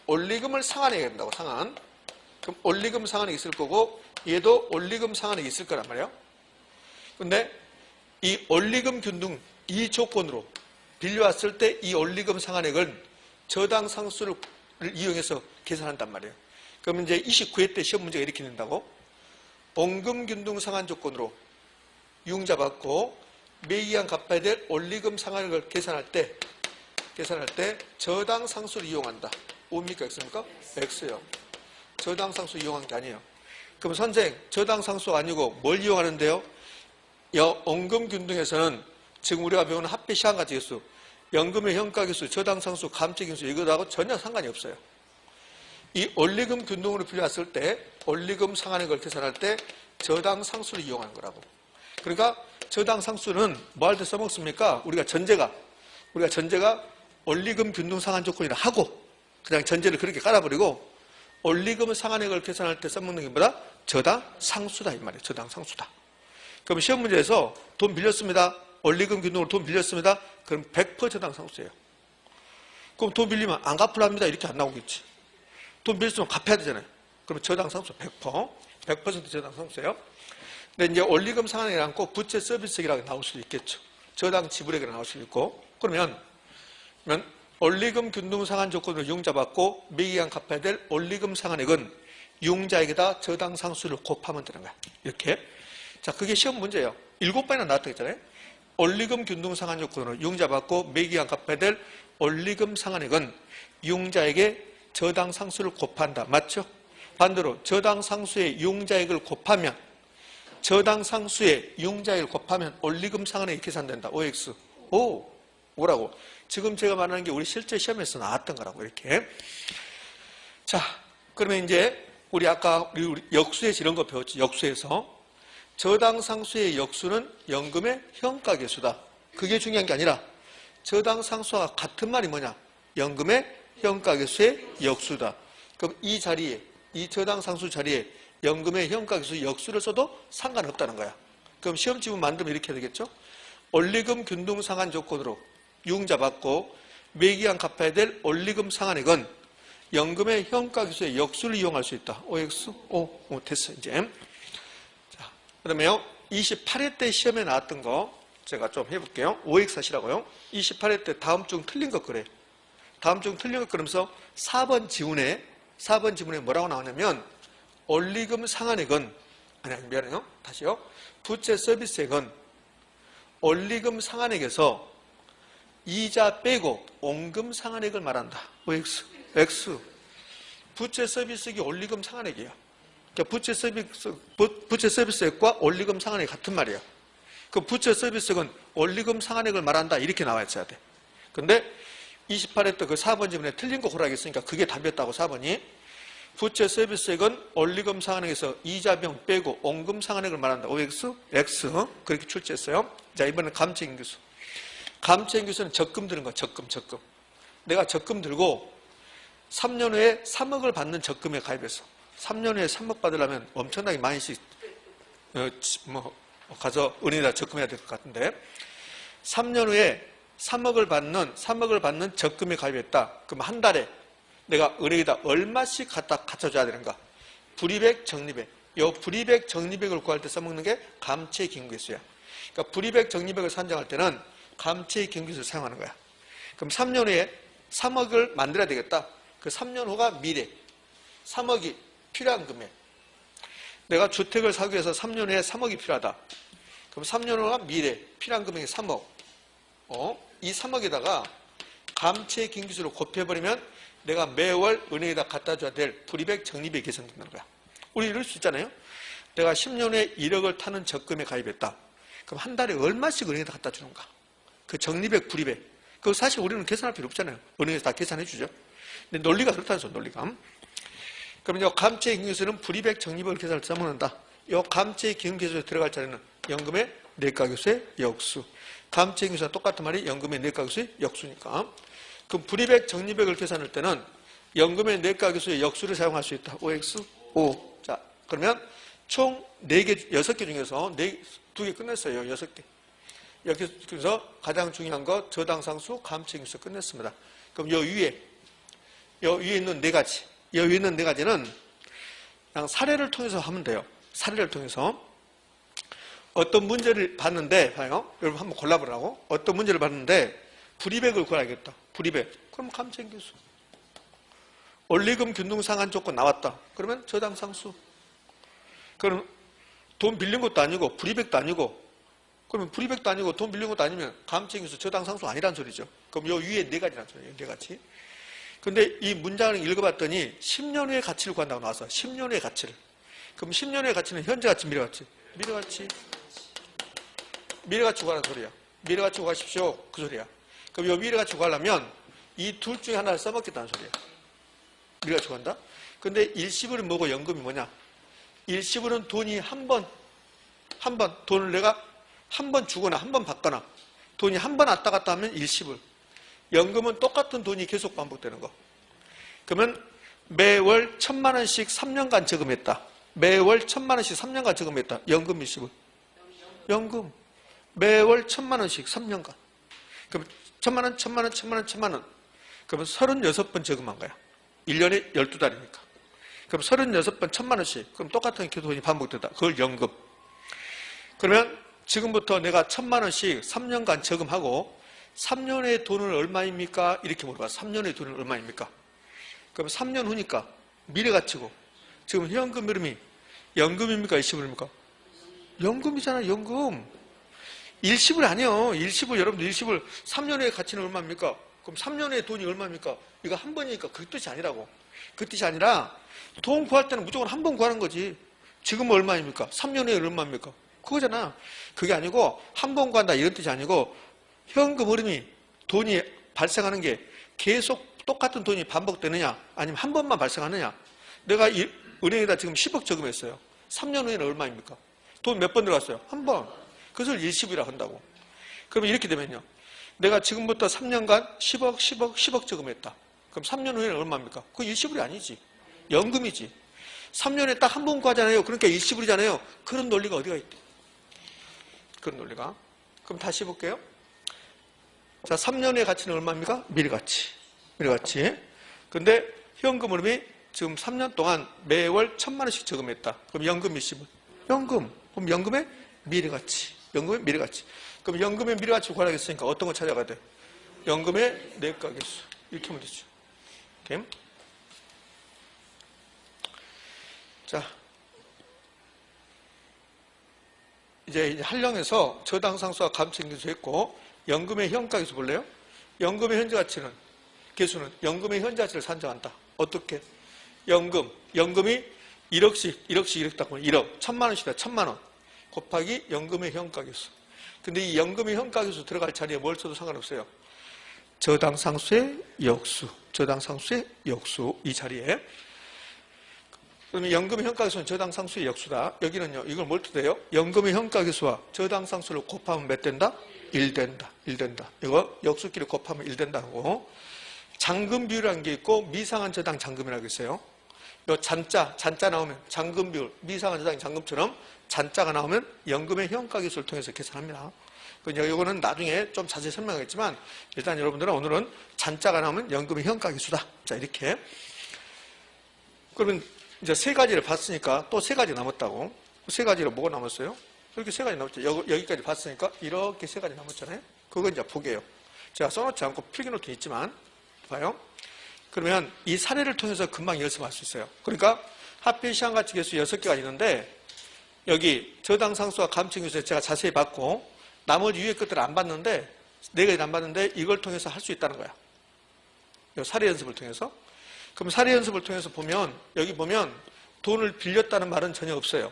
원리금을 상환해야 된다고. 상환. 그럼 원리금 상한액이 있을 거고 얘도 원리금 상한액이 있을 거란 말이에요. 근데 이 원리금 균등 이 조건으로 빌려왔을 때 이 원리금 상한액은 저당 상수를 이용해서 계산한단 말이에요. 그러면 이제 29회 때 시험 문제가 이렇게 된다고. 원금 균등 상한 조건으로 융자 받고 매기간 갚아야 될 원리금 상한액을 계산할 때 저당 상수를 이용한다. O입니까? X입니까? X요. 저당 상수 이용한 게 아니에요. 그럼 선생, 저당 상수가 아니고 뭘 이용하는데요? 원금 균등에서는 지금 우리가 배우는 합계 시한가치계수, 연금의 현가계수, 저당 상수, 감채계수 이거하고 전혀 상관이 없어요. 이 원리금 균등으로 빌려왔을 때 원리금 상한액을 계산할 때 저당 상수를 이용하는 거라고. 그러니까 저당 상수는 뭐 할 때 써먹습니까? 우리가 전제가 원리금 균등 상한 조건이라 하고 그냥 전제를 그렇게 깔아버리고 원리금 상한액을 계산할 때 써먹는 게 뭐다? 저당 상수다 이 말이에요. 저당 상수다. 그럼 시험 문제에서 돈 빌렸습니다. 원리금 균등으로 돈 빌렸습니다. 그럼 100% 저당 상수예요. 그럼 돈 빌리면 안 갚으랍니다. 이렇게 안 나오겠지. 돈 빌렸으면 갚아야 되잖아요. 그러면 저당 상수 100% 저당 상수예요. 근데 이제 원리금 상한액이랑 꼭 부채 서비스액이라고 나올 수도 있겠죠. 저당 지불액이라고 나올 수도 있고. 그러면 원리금 균등 상한 조건으로 융자 받고 매기간 갚아야 될 원리금 상한액은 융자액에다 저당 상수를 곱하면 되는 거야. 이렇게. 자, 그게 시험 문제예요. 7번이나 나왔다고 했잖아요. 원리금 균등 상한 조건으로 융자 받고 매기간 갚아야 될 원리금 상한액은 융자액에 저당 상수를 곱한다. 맞죠? 반대로 저당 상수의 융자액을 곱하면 저당 상수의 융자액을 곱하면 원리금 상한액이 계산된다. OX. 오라고. 지금 제가 말하는 게 우리 실제 시험에서 나왔던 거라고 이렇게. 자, 그러면 이제 우리 아까 우리 역수에서 이런 거 배웠지. 역수에서 저당 상수의 역수는 연금의 현가계수다. 그게 중요한 게 아니라 저당 상수와 같은 말이 뭐냐? 연금의 현가계수의 역수다. 그럼 이 자리에 이 저당 상수 자리에 연금의 현가계수 역수를 써도 상관없다는 거야. 그럼 시험 지문 만들면 이렇게 해야 되겠죠? 원리금 균등 상한 조건으로 융자 받고 매기간 갚아야 될 원리금 상한액은 연금의 현가계수의 역수를 이용할 수 있다. OX? 됐어 이제. 자, 그러면 28회 때 시험에 나왔던 거 제가 좀 해볼게요. OX 하시라고요. 28회 때 다음 중 틀린 것 그래. 다음 중 틀린 것 그러면서 4번 지문에 뭐라고 나오냐면 원리금 상한액은 미안해요. 다시요. 부채 서비스액은 원리금 상한액에서 이자 빼고 원금 상한액을 말한다. OX. X. 부채 서비스액이 원리금 상한액이에요. 그러니까 부채 서비스액과 원리금 상한액이 같은 말이에요. 그 부채 서비스액은 원리금 상한액을 말한다. 이렇게 나와 있어야 돼. 근데 28회 때 그 4번 지문에 틀린 거 고르라겠으니까 그게 답이었다고 4번이. 부채 서비스액은 원리금 상한액에서 이자 비용 빼고 원금 상한액을 말한다. OX? X. 그렇게 출제했어요. 자, 이번엔 감채인규수. 감채인규수는 적금 드는 거야. 적금. 내가 적금 들고 3년 후에 3억을 받는 적금에 가입해서 3년 후에 3억 받으려면 엄청나게 많이씩 가서 은행에다 적금해야 될 것 같은데 3년 후에 3억을 받는 적금에 가입했다. 그럼 한 달에 내가 은행에다 얼마씩 갖다 줘야 되는가? 불이백, 적립액. 이 불이백, 적립액을 구할 때 써먹는 게 감채기금계수야. 그러니까 불이백, 적립액을 산정할 때는 감채기금계수를 사용하는 거야. 그럼 3년 후에 3억을 만들어야 되겠다. 그 3년 후가 미래. 3억이 필요한 금액. 내가 주택을 사기 위해서 3년 후에 3억이 필요하다. 그럼 3년 후가 미래. 필요한 금액이 3억. 이 3억에다가 감채기금계수를 곱해버리면 내가 매월 은행에다 갖다 줘야 될 불이백, 적립액이 계산된다는 거야. 우리 이럴 수 있잖아요. 내가 10년 후에 1억을 타는 적금에 가입했다. 그럼 한 달에 얼마씩 은행에다 갖다 주는가? 그 적립액, 불이백. 그거 사실 우리는 계산할 필요 없잖아요. 은행에서 다 계산해 주죠. 근데 논리가 그렇다는 소리, 논리가. 그럼 이 감채기금계수는 불이백, 적립액을 계산할 때 써먹는다. 이 감채기금계수에 들어갈 자리는 연금의 내과계수의 역수. 감채기금계수와 똑같은 말이 연금의 내과계수의 역수니까. 그럼 불이백, 적립액을 계산할 때는 연금의 내과계수의 역수를 사용할 수 있다. OX? O. 자, 그러면 총 6개 중에서 2개 끝냈어요. 6개. 여기서 가장 중요한 거 저당상수, 감채기금계수 끝냈습니다. 그럼 요 위에 있는 4가지. 요 위에 있는 4가지는 그냥 사례를 통해서 하면 돼요. 사례를 통해서. 어떤 문제를 봤는데, 봐요. 여러분 한번 골라보라고. 어떤 문제를 봤는데, 불이백을 구해야겠다. 불이백. 그럼 감정계수. 원리금 균등상한 조건 나왔다. 그러면 저당상수. 그럼 돈 빌린 것도 아니고, 불이백도 아니고, 그러면 불이백도 아니고, 돈 빌린 것도 아니면 감정계수 저당상수 아니란 소리죠. 그럼 요 위에 네 가지란 소리예요. 네 가지. 근데 이 문장을 읽어봤더니 10년 후의 가치를 구한다고 나왔어. 10년 후의 가치를. 그럼 10년 후의 가치는 현재 가치, 미래 가치. 미래 가치. 미래 가치 구하는 소리야. 미래 가치 구하십시오. 그 소리야. 그럼 이 미래 가치 구하려면 이 둘 중에 하나를 써먹겠다는 소리야. 미래 가치 구한다? 근데 일시불은 뭐고 연금이 뭐냐? 일시불은 돈이 한 번 돈을 내가 한 번 주거나 한 번 받거나 돈이 한 번 왔다 갔다 하면 일시불. 연금은 똑같은 돈이 계속 반복되는 거. 그러면 매월 1,000만 원씩 3년간 저금했다. 매월 1,000만 원씩 3년간 저금했다. 연금 일시불. 연금. 매월 1,000만 원씩 3년간. 그럼 1,000만 원, 1,000만 원, 1,000만 원, 1,000만 원. 그러면 36번 저금한 거야. 1년에 12달이니까. 그럼 36번 1,000만 원씩. 그럼 똑같은 돈이 반복된다. 그걸 연금. 그러면 지금부터 내가 1,000만 원씩 3년간 저금하고 3년의 돈은 얼마입니까? 이렇게 물어봐. 3년의 돈은 얼마입니까? 그럼 3년 후니까 미래가치고 지금 현금 흐름이 연금입니까? 일시불입니까? 연금이잖아. 연금. 일시불 아니요. 일시불 여러분들 일시불 3년의 가치는 얼마입니까? 그럼 3년의 돈이 얼마입니까? 이거 한 번이니까 그 뜻이 아니라고. 그 뜻이 아니라 돈 구할 때는 무조건 한 번 구하는 거지. 지금은 얼마입니까? 3년 후에 얼마입니까? 그거잖아. 그게 아니고 한 번 구한다 이런 뜻이 아니고 현금 흐름이 돈이 발생하는 게 계속 똑같은 돈이 반복되느냐 아니면 한 번만 발생하느냐. 내가 은행에다 지금 10억 저금했어요. 3년 후에는 얼마입니까? 돈 몇 번 들어갔어요? 한 번. 그것을 일시불이라 한다고. 그러면 이렇게 되면요. 내가 지금부터 3년간 10억, 10억, 10억 저금했다. 그럼 3년 후에는 얼마입니까? 그거 일시불이 아니지. 연금이지. 3년에 딱 한 번 구하잖아요. 그러니까 일시불이잖아요. 그런 논리가 어디가 있대? 그런 논리가. 그럼 다시 해볼게요. 자, 3년의 가치는 얼마입니까? 미래가치. 미래가치. 근데 현금 흐름이 지금 3년 동안 매월 1,000만 원씩 저금했다. 그럼 연금 일시불. 연금. 그럼 연금의 미래가치. 연금의 미래가치. 그럼 연금의 미래가치 구하겠으니까 어떤 거 찾아가야 돼? 연금의 내가계수. 이렇게 하면 되죠. 오케이? 자, 이제 한령에서 저당상수와 감정계수 했고 연금의 현가계수 볼래요? 연금의 현재 가치는 계수는 연금의 현재 가치를 산정한다. 어떻게? 연금이 1억씩 이렇게 딱 보면 1억 1,000만 원씩이다. 1,000만 원 곱하기 연금의 현가계수. 근데 이 연금의 현가계수 들어갈 자리에 뭘 써도 상관없어요. 저당상수의 역수. 저당상수의 역수. 이 자리에. 그러면 연금의 현가계수는 저당상수의 역수다. 여기는요. 이걸 뭘 뜻해요? 연금의 현가계수와 저당상수를 곱하면 몇 된다? 1 된다. 1 된다. 이거 역수끼리 곱하면 1 된다고. 잔금 비율이라는 게 있고 미상한 저당 잔금이라고 있어요. 요 잔자 나오면 잔금 비율, 미상한 저당 잔금처럼 잔자가 나오면 연금의 현가계수를 통해서 계산합니다. 이거는 나중에 좀 자세히 설명하겠지만 일단 여러분들은 오늘은 잔자가 나오면 연금의 현가계수다. 자, 이렇게. 그러면 이제 세 가지를 봤으니까 또 세 가지 남았다고. 세 가지로 뭐가 남았어요? 이렇게 세 가지 남았죠. 여기까지 봤으니까 이렇게 세 가지 남았잖아요. 그거 이제 보게요. 제가 써놓지 않고 필기노트 있지만 봐요. 그러면 이 사례를 통해서 금방 연습할 수 있어요. 그러니까 하필 시한가치 계수 6개가 있는데 여기 저당상수와 감정계수 제가 자세히 봤고 나머지 위에 것들을 안 봤는데 4가지 안 봤는데 이걸 통해서 할 수 있다는 거야. 이 사례 연습을 통해서. 그럼 사례 연습을 통해서 보면 여기 보면 돈을 빌렸다는 말은 전혀 없어요.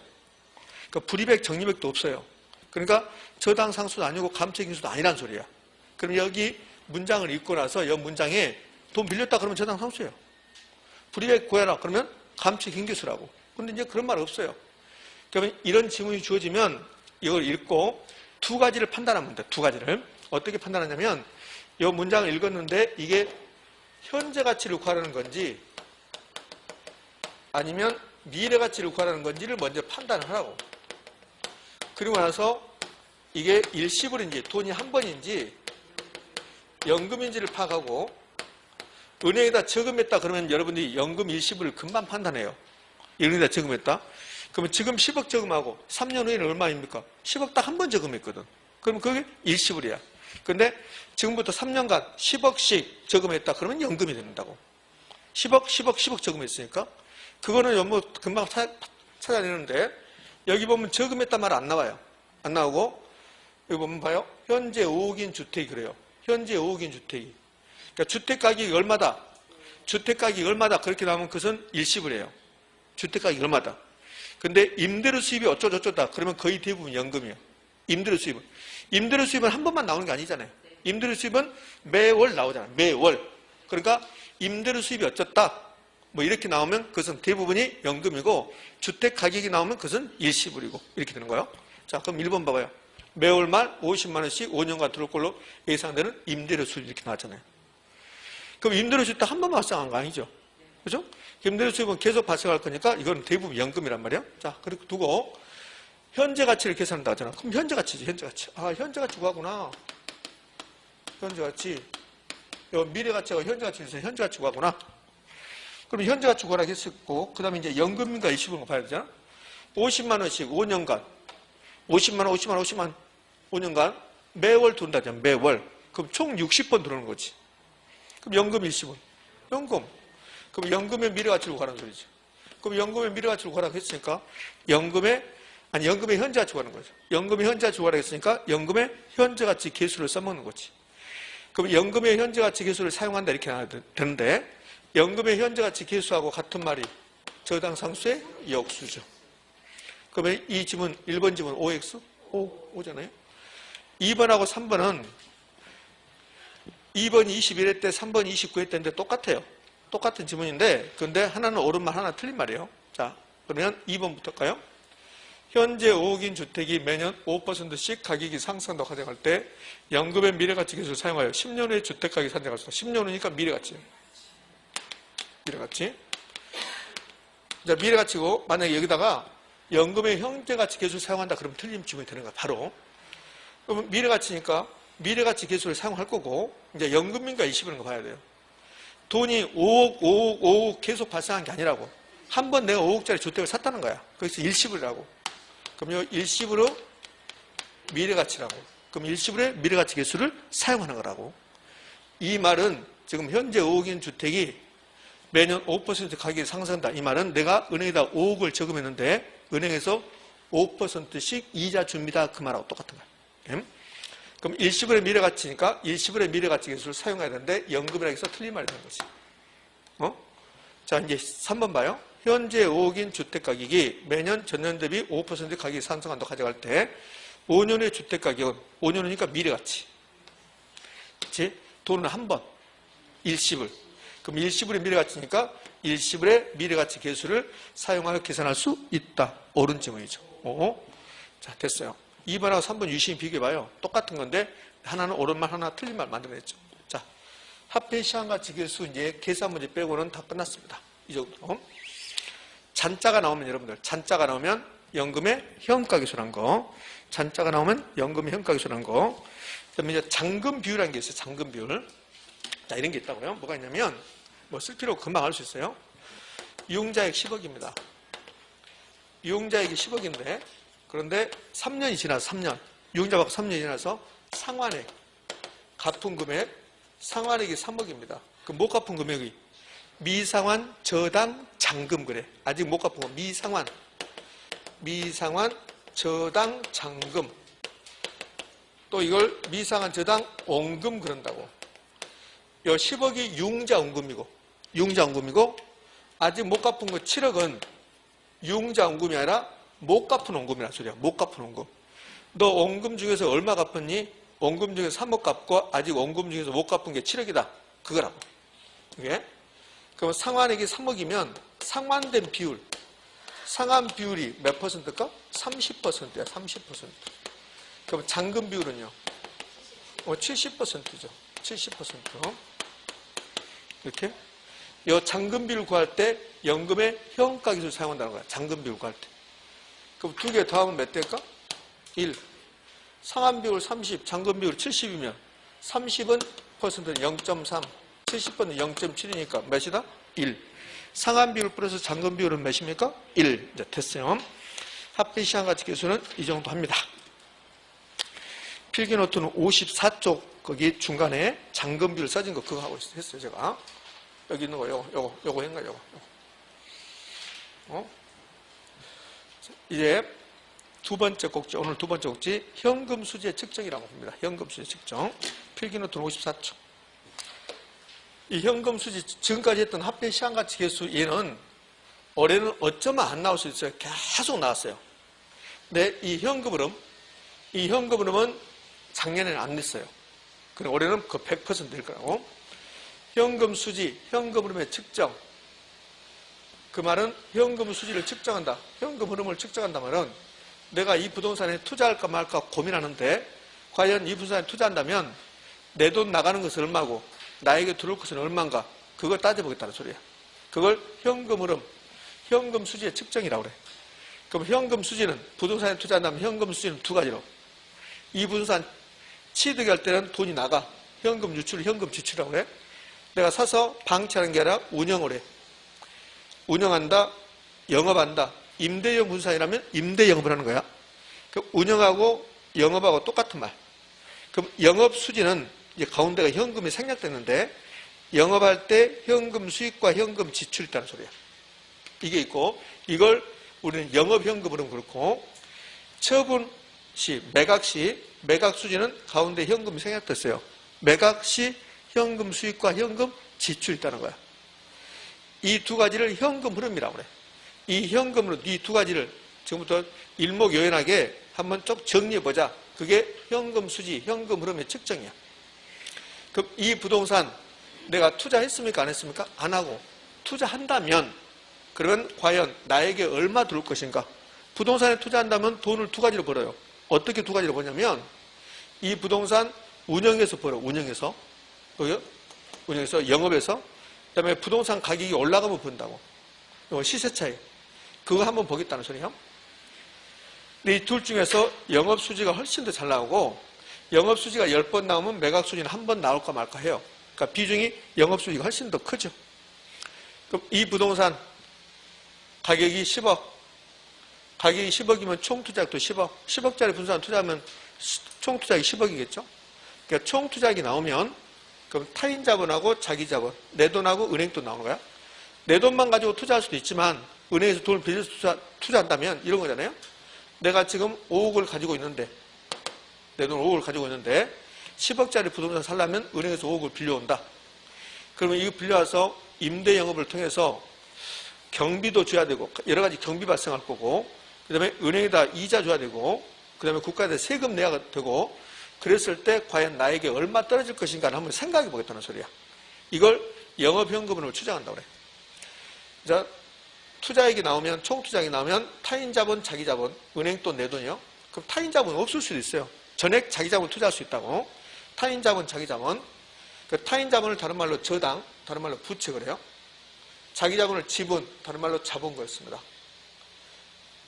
그러니까 불이백, 적립액도 없어요. 그러니까 저당상수도 아니고 감정계수도 아니란 소리야. 그럼 여기 문장을 읽고 나서 이 문장에 돈 빌렸다 그러면 저당상수예요. 불이백 구해라 그러면 감정계수라고. 그런데 이제 그런 말 없어요. 그러면 이런 지문이 주어지면 이걸 읽고 두 가지를 판단하면 돼. 두 가지를. 어떻게 판단하냐면 이 문장을 읽었는데 이게 현재 가치를 구하라는 건지 아니면 미래 가치를 구하라는 건지를 먼저 판단을 하라고. 그리고 나서 이게 일시불인지 돈이 한 번인지 연금인지를 파악하고 은행에다 저금했다 그러면 여러분들이 연금 일시불을 금방 판단해요. 1년에다 저금했다. 그러면 지금 10억 저금하고 3년 후에는 얼마입니까? 10억 딱 한 번 저금했거든. 그러면 그게 일시불이야. 근데 지금부터 3년간 10억씩 저금했다. 그러면 연금이 된다고. 10억 저금했으니까. 그거는 연못 금방 찾아내는데, 여기 보면 저금했단 말 안 나와요. 안 나오고, 여기 보면 봐요. 현재 5억인 주택이 그래요. 현재 5억인 주택이. 그러니까 주택 가격이 얼마다? 주택 가격이 얼마다? 그렇게 나오면 그것은 일시불이에요. 주택 가격이 얼마다? 근데 임대료 수입이 어쩌다 그러면 거의 대부분 연금이에요. 임대료 수입은. 임대료 수입은 한 번만 나오는 게 아니잖아요. 임대료 수입은 매월 나오잖아요. 매월. 그러니까 임대료 수입이 어쩌다 뭐 이렇게 나오면 그것은 대부분이 연금이고, 주택 가격이 나오면 그것은 일시불이고, 이렇게 되는 거예요. 자, 그럼 1번 봐봐요. 매월 말 50만 원씩 5년간 들어올 걸로 예상되는 임대료 수입 이렇게 나왔잖아요. 그럼 임대료 수입도 한 번만 발생한 거 아니죠? 그죠? 임대료 수입은 계속 발생할 거니까 이건 대부분 연금이란 말이에요. 자, 그리고 두고 현재 가치를 계산한다 하잖아. 그럼 현재 가치지, 현재 가치. 아, 현재 가치 구하구나. 현재 가치. 요 미래 가치가 현재 가치에서 현재 가치 구하구나. 그럼 현재 가치 구하라 했었고, 그 다음에 이제 연금인가 일시불인가 봐야 되잖아. 50만 원씩 5년간. 50만 5년간 매월 돈다잖아. 매월. 그럼 총 60번 들어오는 거지. 그럼 연금 일시불. 연금. 그럼 연금의 미래 가치를 구하라는 소리죠. 그럼 연금의 미래 가치를 구하라고 했으니까 연금의 현재 가치 구하는 거죠. 연금의 현재 가치 구하라고 했으니까 연금의 현재 가치 계수를 써먹는 거지. 그럼 연금의 현재 가치 계수를 사용한다 이렇게 나와야 되는데, 연금의 현재 가치 계수하고 같은 말이 저당 상수의 역수죠. 그러면 이 지문 1번 지문 OX? 오잖아요. 2번하고 3번은 2번이 21회 때 3번이 29회 때인데 똑같아요. 똑같은 지문인데, 근데 하나는 옳은 말 하나 틀린 말이에요. 자, 그러면 2번부터 할까요? 현재 5억인 주택이 매년 5%씩 가격이 상승한다고 가정할 때 연금의 미래가치 계수를 사용하여 10년 후에 주택가격이 산정할 수 있다. 10년 후니까 미래가치예요. 미래가치. 자, 미래가치고, 만약에 여기다가 연금의 현재가치 계수를 사용한다 그러면 틀린 지문이 되는 거야, 바로. 그러면 미래가치니까 미래가치 계수를 사용할 거고, 이제 연금인가 일시불인가 봐야 돼요. 돈이 5억 계속 발생한 게 아니라고. 한 번 내가 5억짜리 주택을 샀다는 거야. 그래서 일시불이라고. 그럼 일시불로 미래가치라고. 그럼 일시불의 미래가치 계수를 사용하는 거라고. 이 말은 지금 현재 5억인 주택이 매년 5% 가격이 상승한다. 이 말은 내가 은행에다 5억을 저금했는데 은행에서 5%씩 이자 줍니다. 그 말하고 똑같은 거야. 그럼 일시불의 미래가치니까 일시불의 미래가치 계수를 사용해야 되는데 연금이라고 해서 틀린 말이 되는 거지. 자, 이제 3번 봐요. 현재 5억인 주택가격이 매년 전년 대비 5% 가격이 상승한다고 가져갈 때 5년의 주택가격은 5년이니까 미래가치. 그치? 돈은 한 번. 일시불. 그럼 일시불의 미래가치니까 일시불의 미래가치 계수를 사용하여 계산할 수 있다. 옳은 지문이죠. 자, 됐어요. 2번하고 3번 유심히 비교해봐요. 똑같은 건데 하나는 옳은 말, 하나 틀린 말 만들어냈죠. 자, 합계 시한가치 계수 이제 계산 문제 빼고는 다 끝났습니다. 이 정도. 잔자가 나오면 여러분들, 잔자가 나오면 연금의 현가계수라는 거, 잔자가 나오면 연금의 현가계수라는 거, 그다음에 이제 잔금 비율이라는 게 있어요. 잔금 비율. 자, 이런 게 있다고요. 뭐가 있냐면 뭐 쓸 필요 금방 알 수 있어요. 유흥자액 10억입니다. 유흥자액이 10억인데 그런데 3년이 지나서 3년, 유흥자 받고 3년이 지나서 상환액, 갚은 금액, 상환액이 3억입니다. 그럼 못 갚은 금액이 미상환 저당 잔금 그래. 아직 못 갚은 거 미상환 저당 잔금. 또 이걸 미상환 저당 원금 그런다고. 요 10억이 유흥자 원금이고 아직 못 갚은 거 7억은 유흥자 원금이 아니라 못 갚은 원금이라는 소리야. 못 갚은 원금. 너 원금 중에서 얼마 갚았니? 원금 중에서 3억 갚고 아직 원금 중에서 못 갚은 게 7억이다. 그거라고. 이게. 그럼 상환액이 3억이면 상환된 비율, 상환 비율이 몇 퍼센트일까? 30%야. 30%. 그럼 잔금 비율은요? 70%죠. 70%. 이렇게. 이 잔금 비율 구할 때 연금의 현가계수를 사용한다는 거야. 잔금 비율 구할 때. 그럼 두 개 더하면 몇 대일까? 1. 상환 비율 30, 잔금 비율 70이면 30은 퍼센트는 0.3, 70%는 0.7이니까 몇이다? 1. 상환 비율 플러스 잔금 비율은 몇입니까? 1. 이제 됐어요. 합계 시한가치 계수는 이 정도 합니다. 필기노트는 54쪽 거기 중간에 잔금 비율 써진 거 그거 하고 했어요 제가. 여기 있는 거 요거 했나 요거. 이제 두 번째 꼭지, 오늘 두 번째 꼭지 현금 수지의 측정이라고 합니다. 현금 수지 측정. 필기노트는 54쪽. 이 현금 수지 지금까지 했던 합계 시한가치 계수 얘는 올해는 어쩌면 안 나올 수 있어요. 계속 나왔어요. 근데 이 현금 흐름은 작년에는 안 냈어요. 그럼 올해는 그 100% 될 거라고. 현금 수지, 현금 흐름의 측정. 그 말은 현금 수지를 측정한다. 현금 흐름을 측정한다 말은 내가 이 부동산에 투자할까 말까 고민하는데 과연 이 부동산에 투자한다면 내 돈 나가는 것은 얼마고 나에게 들어올 것은 얼마인가 그걸 따져보겠다는 소리야. 그걸 현금 흐름, 현금 수지의 측정이라고 그래. 그럼 현금 수지는 부동산에 투자한다면 현금 수지는 두 가지로. 이 부동산 취득할 때는 돈이 나가. 현금 유출, 현금 지출이라고 그래. 내가 사서 방치하는 게 아니라 운영을 해. 운영한다, 영업한다. 임대형 부동산이라면 임대 영업을 하는 거야. 그 운영하고 영업하고 똑같은 말. 그럼 영업 수지는 이제 가운데가 현금이 생략됐는데 영업할 때 현금 수익과 현금 지출이 있다는 소리야. 이게 있고 이걸 우리는 영업 현금으로는 그렇고 처분 시, 매각 시, 매각 수지는 가운데 현금이 생략됐어요. 매각 시 현금 수익과 현금 지출이 있다는 거야. 이 두 가지를 현금 흐름이라고 그래. 이 현금 흐름, 이 두 가지를 지금부터 일목요연하게 한번 쭉 정리해보자. 그게 현금 수지, 현금 흐름의 측정이야. 그럼 이 부동산 내가 투자했습니까? 안 했습니까? 안 하고 투자한다면 그러면 과연 나에게 얼마 들어올 것인가? 부동산에 투자한다면 돈을 두 가지로 벌어요. 어떻게 두 가지로 버냐면 이 부동산 운영해서 벌어. 운영해서 영업해서 그다음에 부동산 가격이 올라가면 번다고. 시세 차이. 그거 한번 보겠다는 소리야. 근데 이 둘 중에서 영업 수지가 훨씬 더 잘 나오고 영업 수지가 10번 나오면 매각 수지는 한 번 나올까 말까 해요. 그러니까 비중이 영업 수지가 훨씬 더 크죠. 그럼 이 부동산 가격이 10억. 가격이 10억이면 총 투자액도 10억. 10억짜리 부동산 투자하면 총 투자액이 10억이겠죠. 그러니까 총 투자액이 나오면 그럼 타인 자본하고 자기 자본, 내 돈하고 은행 돈 나오는 거야. 내 돈만 가지고 투자할 수도 있지만 은행에서 돈을 빌려서 투자한다면 이런 거잖아요. 내가 지금 5억을 가지고 있는데 내 돈 5억을 가지고 있는데 10억짜리 부동산 살려면 은행에서 5억을 빌려온다. 그러면 이거 빌려와서 임대 영업을 통해서 경비도 줘야 되고 여러 가지 경비 발생할 거고 그 다음에 은행에다 이자 줘야 되고 그 다음에 국가에다 세금 내야 되고 그랬을 때 과연 나에게 얼마 떨어질 것인가 한번 생각해 보겠다는 소리야. 이걸 영업현금으로 추정한다고 그래. 자, 투자액이 나오면 총 투자액이 나오면 타인 자본, 자기 자본, 은행 돈, 내 돈이요. 그럼 타인 자본 없을 수도 있어요. 전액 자기 자본 투자할 수 있다고. 타인 자본, 자기 자본. 그 타인 자본을 다른 말로 저당, 다른 말로 부채 그래요. 자기 자본을 지분, 다른 말로 자본 거였습니다.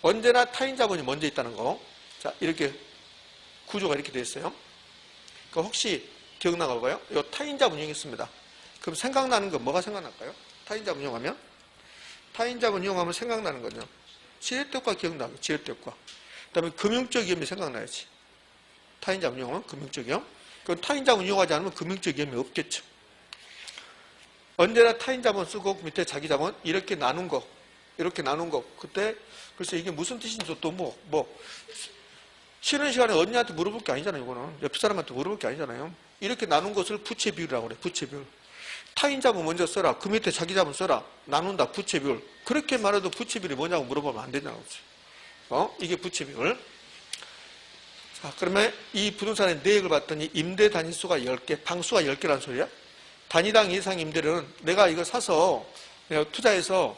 언제나 타인 자본이 먼저 있다는 거. 자, 이렇게 구조가 이렇게 되어 있어요. 그러니까 혹시 기억나가 봐요. 이 타인 자본 이용했습니다. 그럼 생각나는 건 뭐가 생각날까요? 타인 자본 이용하면? 타인 자본 이용하면 생각나는 거죠. 지렛대효과 기억나고, 지렛대효과. 그 다음에 금융적 위험이 생각나야지. 타인 자본 이용하면 금융적 위험. 그럼 타인 자본 이용하지 않으면 금융적 위험이 없겠죠. 언제나 타인 자본 쓰고 밑에 자기 자본 이렇게 나눈 거. 이렇게 나눈 거. 그때 글쎄 이게 무슨 뜻인지 또 쉬는 시간에 언니한테 물어볼 게 아니잖아요. 이거는 옆에 사람한테 물어볼 게 아니잖아요. 이렇게 나눈 것을 부채 비율이라고 그래. 부채 비율. 타인 자본 먼저 써라. 그 밑에 자기 자본 써라. 나눈다. 부채 비율. 그렇게 말해도 부채 비율이 뭐냐고 물어보면 안 되냐고. 이게 부채 비율. 자, 그러면 이 부동산의 내역을 봤더니 임대 단위수가 10개, 방수가 10개라는 소리야. 단위당 예상 임대료는 내가 이거 사서 내가 투자해서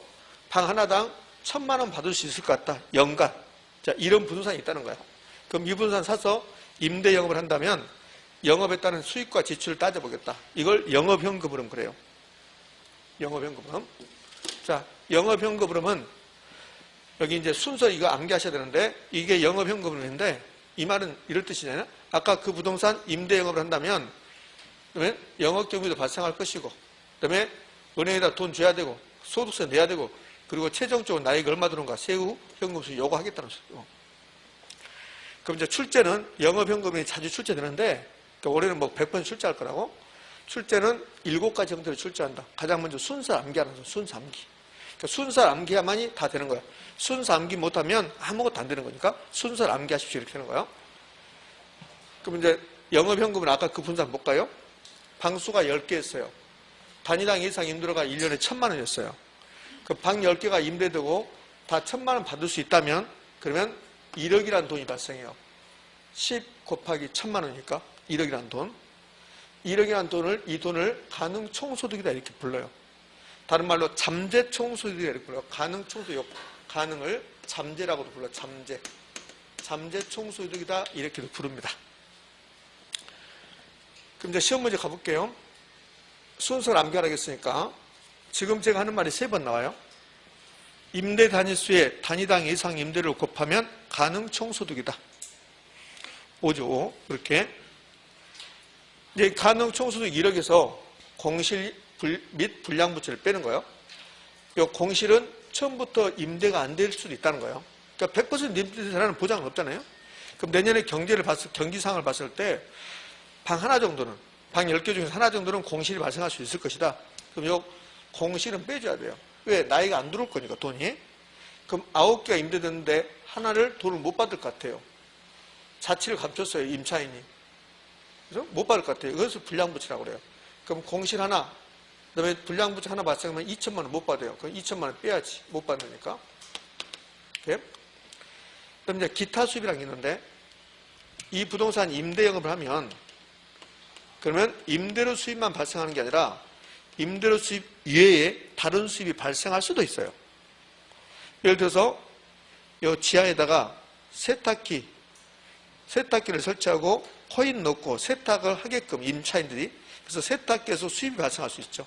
방 하나당 1,000만 원 받을 수 있을 것 같다. 연간. 자, 이런 부동산이 있다는 거야. 그럼 이 부동산 사서 임대 영업을 한다면 영업에 따른 수익과 지출을 따져보겠다. 이걸 영업현금흐름 그래요. 영업현금흐름. 자, 영업현금흐름은 여기 이제 순서 이거 암기하셔야 되는데 이게 영업현금흐름인데 이 말은 이럴 뜻이잖아요. 아까 그 부동산 임대 영업을 한다면 그러면 영업경비도 발생할 것이고 그다음에 은행에다 돈 줘야 되고 소득세 내야 되고, 그리고 최종적으로 나에게 얼마 들어온가 세후 현금수익 요구하겠다는 소리죠. 그럼 이제 출제는 영업현금이 자주 출제되는데, 그러니까 올해는 뭐 100% 출제할 거라고. 출제는 7가지 형태로 출제한다. 가장 먼저 순서 암기하는 거, 순서 암기. 그러니까 순서 암기야만이 다 되는 거야. 순서 암기 못하면 아무것도 안 되는 거니까 순서를 암기하십시오. 이렇게 하는 거예요. 그럼 이제 영업현금은 아까 그 분산 볼까요? 방수가 10개였어요. 단위당 이상 임대료가 1년에 1,000만 원이었어요. 그 방 10개가 임대되고 다 1,000만 원 받을 수 있다면, 그러면 1억이라는 돈이 발생해요. 10 곱하기 1,000만 원이니까 1억이라는 돈. 1억이라는 돈을, 이 돈을 가능총소득이다 이렇게 불러요. 다른 말로 잠재총소득이다 이렇게 불러요. 가능총소득, 가능을 잠재라고도 불러요. 잠재. 잠재총소득이다 이렇게도 부릅니다. 그럼 이제 시험 문제 가볼게요. 순서를 암기하라겠으니까 지금 제가 하는 말이 3번 나와요. 임대 단위수의 단위당 이상 임대료를 곱하면 가능총소득이다. 5죠. 5. 이렇게. 이제 가능총소득 1억에서 공실 및 불량부채를 빼는 거예요. 이 공실은 처음부터 임대가 안 될 수도 있다는 거예요. 그러니까 100% 임대되라는 보장은 없잖아요. 그럼 내년에 경기상을 봤을 때 방 하나 정도는, 방 10개 중에서 하나 정도는 공실이 발생할 수 있을 것이다. 그럼 요 공실은 빼줘야 돼요. 왜? 나이가 안 들어올 거니까, 돈이. 그럼 9개가 임대됐는데 하나를 돈을 못 받을 것 같아요. 자치를 감췄어요, 임차인이. 그래서 못 받을 것 같아요. 이것을 불량부채라고 그래요. 그럼 공실 하나, 그 다음에 불량부채 하나 발생하면 2천만 원 못 받아요. 그럼 2천만 원 빼야지. 못 받으니까. 그 다음 이제 기타 수입이라는 게 있는데, 이 부동산 임대 영업을 하면, 그러면 임대료 수입만 발생하는 게 아니라 임대료 수입 이외에 다른 수입이 발생할 수도 있어요. 예를 들어서 이 지하에다가 세탁기를 설치하고 코인 넣고 세탁을 하게끔 임차인들이, 그래서 세탁기에서 수입이 발생할 수 있죠.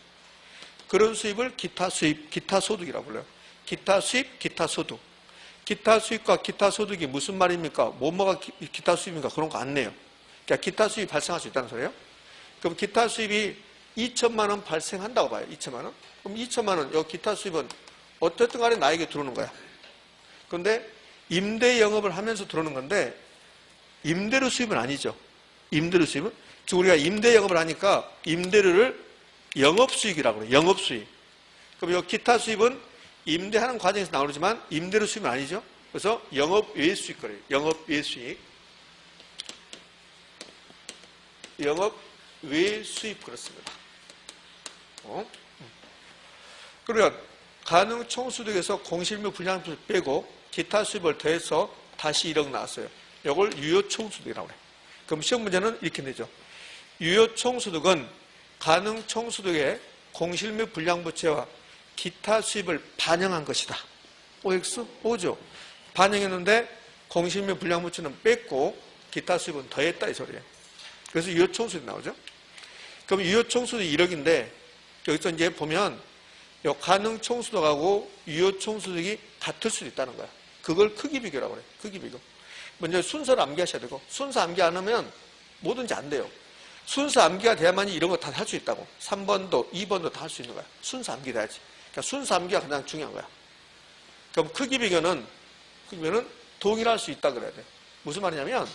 그런 수입을 기타 수입, 기타 소득이라고 불러요. 기타 수입, 기타 소득. 기타 수입과 기타 소득이 무슨 말입니까? 뭐가 기타 수입입니까? 그런 거 안 내요. 그러니까 기타 수입이 발생할 수 있다는 소리예요. 그럼 기타 수입이 2천만 원 발생한다고 봐요. 2천만 원. 그럼 2천만 원, 이 기타 수입은 어쨌든 간에 나에게 들어오는 거야. 그런데 임대 영업을 하면서 들어오는 건데, 임대료 수입은 아니죠. 임대료 수입은? 즉 우리가 임대 영업을 하니까 임대료를 영업수익이라고 그래요. 영업수익. 그럼 이 기타 수입은 임대하는 과정에서 나오지만 임대료 수입은 아니죠. 그래서 영업외수익 그래요. 영업외수익. 영업외수입 그렇습니다. 그러면 가능총소득에서 공실무 불량부채를 빼고 기타 수입을 더해서 다시 1억 나왔어요. 이걸 유효총소득이라고 해요. 그럼 시험 문제는 이렇게 내죠. 유효총소득은 가능총소득에 공실무 불량부채와 기타 수입을 반영한 것이다. OX? O죠. 반영했는데 공실무 불량부채는 뺐고 기타 수입은 더했다 이 소리예요. 그래서 유효총소득이 나오죠. 그럼 유효총소득이 1억인데 여기서 이제 보면 가능총소득하고 유효총소득이 같을 수도 있다는 거야. 그걸 크기 비교라고 그래. 크기 비교. 먼저 순서를 암기하셔야 되고, 순서 암기 안 하면 뭐든지 안 돼요. 순서 암기가 돼야만이 이런 거 다 할 수 있다고. 3번도 2번도 다 할 수 있는 거야. 순서 암기 돼야지. 그러니까 순서 암기가 가장 중요한 거야. 그럼 크기 비교는 동일할 수 있다 그래야 돼. 무슨 말이냐면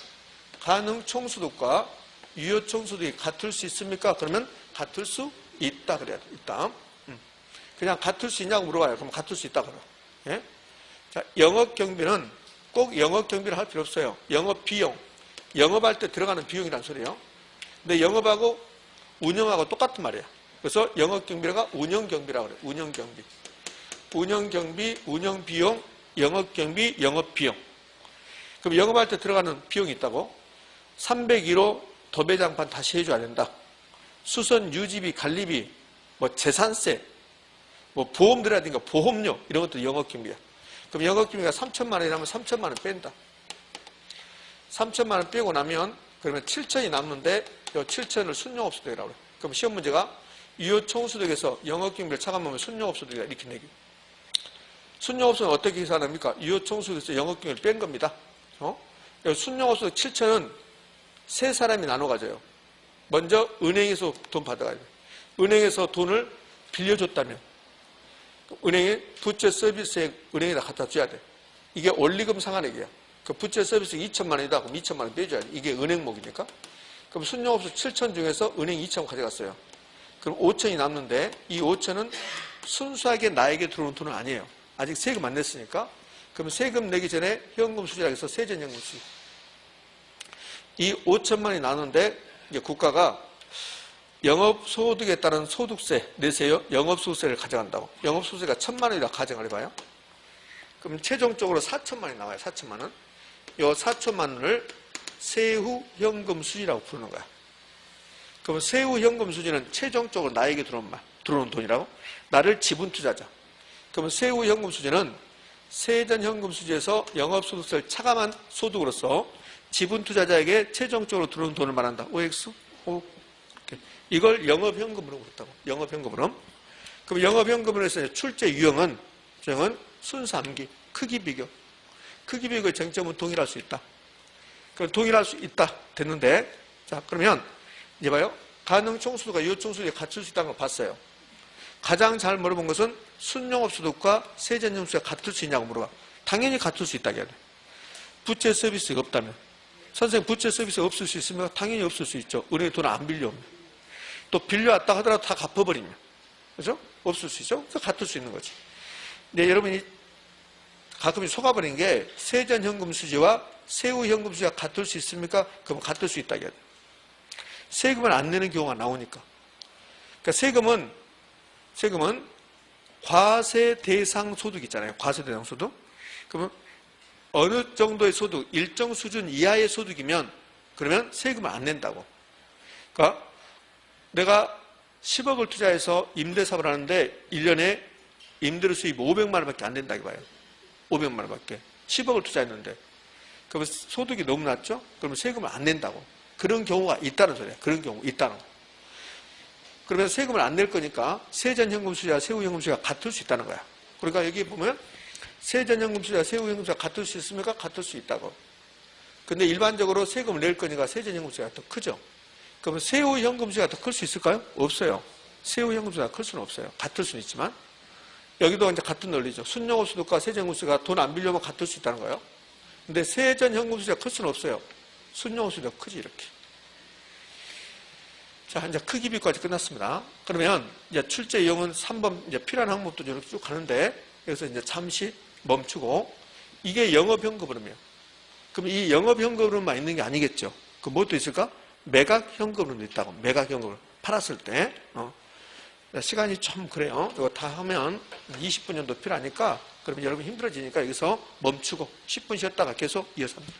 가능총소득과 유효총소득이 같을 수 있습니까? 그러면 같을 수 있다 그래야 돼. 있다. 그냥 같을 수 있냐고 물어봐요. 그럼 같을 수 있다 그래요. 예? 자, 영업경비는 꼭 영업경비를 할 필요 없어요. 영업비용. 영업할 때 들어가는 비용이란 소리예요. 근데 영업하고 운영하고 똑같은 말이에요. 그래서 영업경비가 운영경비라고 그래요. 운영경비. 운영경비, 운영비용, 영업경비, 영업비용. 그럼 영업할 때 들어가는 비용이 있다고? 301호 도배장판 다시 해줘야 된다. 수선 유지비, 관리비, 뭐 재산세, 뭐 보험 들어야 되니까 보험료 이런 것도 영업경비야. 그럼 영업경비가 3천만 원이라면 3천만 원 뺀다. 3천만 원 빼고 나면 그러면 7천이 남는데 이 7천을 순용업소득이라고 그래. 그럼 시험 문제가 유효총소득에서 영업경비를 차감하면 순용업소득이다 이렇게 내기. 순용업소득은 어떻게 계산합니까? 유효총소득에서 영업경비를 뺀 겁니다. 순용업소득 7천은 세 사람이 나눠 가져요. 먼저 은행에서 돈 받아가야 돼. 은행에서 돈을 빌려줬다면 은행이 부채 서비스액 은행에다 갖다 줘야 돼. 이게 원리금 상환액이야. 그 부채 서비스액 2천만 원이다. 그럼 2천만 원 빼줘야 돼. 이게 은행목이니까. 그럼 순용업소 7천 중에서 은행이 2천 가져갔어요. 그럼 5천이 남는데 이 5천은 순수하게 나에게 들어오는 돈은 아니에요. 아직 세금 안 냈으니까. 그럼 세금 내기 전에 현금 수지라고 해서 세전현금 수지. 이 5천만 원이 나누는데 이제 국가가 영업소득에 따른 소득세 내세요. 영업소득세를 가져간다고. 영업소득세가 1,000만 원이라 가정을 해봐요. 그럼 최종적으로 4천만 원이 나와요. 4천만 원. 이 4천만 원을 세후 현금 수지라고 부르는 거야. 그럼 세후 현금 수지는 최종적으로 나에게 들어오는 돈이라고. 나를 지분 투자자. 그러면 세후 현금 수지는 세전 현금 수지에서 영업소득세를 차감한 소득으로서 지분 투자자에게 최종적으로 들어오는 돈을 말한다. OX, O. 이걸 영업현금으로 부른다고. 영업현금으로. 그럼 영업현금으로 해서 출제 유형은 순수함기, 크기 비교. 크기 비교의 쟁점은 동일할 수 있다. 그럼 동일할 수 있다. 됐는데, 자, 그러면, 이제 봐요. 가능 총수도가 요총수도에 갖출 수 있다는 걸 봤어요. 가장 잘 물어본 것은 순용업소득과 세전용수가 같을 수 있냐고 물어봐. 당연히 같을 수 있다고 해야 돼. 부채 서비스가 없다면. 선생님, 부채 서비스가 없을 수 있으면 당연히 없을 수 있죠. 은행에 돈을 안 빌려오면. 또 빌려왔다 하더라도 다 갚아버리면. 그죠? 없을 수 있죠? 그래서 같을 수 있는 거지. 근데 여러분이 가끔 속아버린 게 세전현금 수지와 세후현금 수지가 같을 수 있습니까? 그럼 같을 수 있다. 세금을 안 내는 경우가 나오니까. 그러니까 세금은 과세 대상 소득 있잖아요. 과세 대상 소득. 그러면 어느 정도의 소득, 일정 수준 이하의 소득이면 그러면 세금을 안 낸다고. 그러니까 내가 10억을 투자해서 임대사업을 하는데 1년에 임대료 수입 500만 원밖에 안 된다고 봐요. 500만 원밖에. 10억을 투자했는데. 그러면 소득이 너무 낮죠? 그러면 세금을 안 낸다고. 그런 경우가 있다는 소리야. 그런 경우 있다는 거. 그러면 세금을 안 낼 거니까 세전현금 수지와 세후현금 수지가 같을 수 있다는 거야. 그러니까 여기 보면 세전현금 수지와 세후현금 수지가 같을 수 있습니까? 같을 수 있다고. 근데 일반적으로 세금을 낼 거니까 세전현금 수지가 더 크죠. 그러면 세후현금 수지가 더 클 수 있을까요? 없어요. 세후현금 수지가 클 수는 없어요. 같을 수는 있지만 여기도 이제 같은 논리죠. 순용업소득과 세전현금 수지가 돈 안 빌려면 같을 수 있다는 거예요. 근데 세전현금 수지가 클 수는 없어요. 순용업소득이 더 크지 이렇게. 자, 이제 크기 비교까지 끝났습니다. 그러면 이제 출제 유형은 3번 이제 필요한 항목도 이렇게 쭉 가는데 여기서 이제 잠시 멈추고 이게 영업현금흐름이에요. 그럼 이 영업현금흐름만 있는 게 아니겠죠. 그 뭣도 있을까? 매각현금흐름도 있다고. 매각현금흐름 팔았을 때. 시간이 좀 그래요. 이거 다 하면 20분 정도 필요하니까 그러면 여러분 힘들어지니까 여기서 멈추고 10분 쉬었다가 계속 이어서 합니다.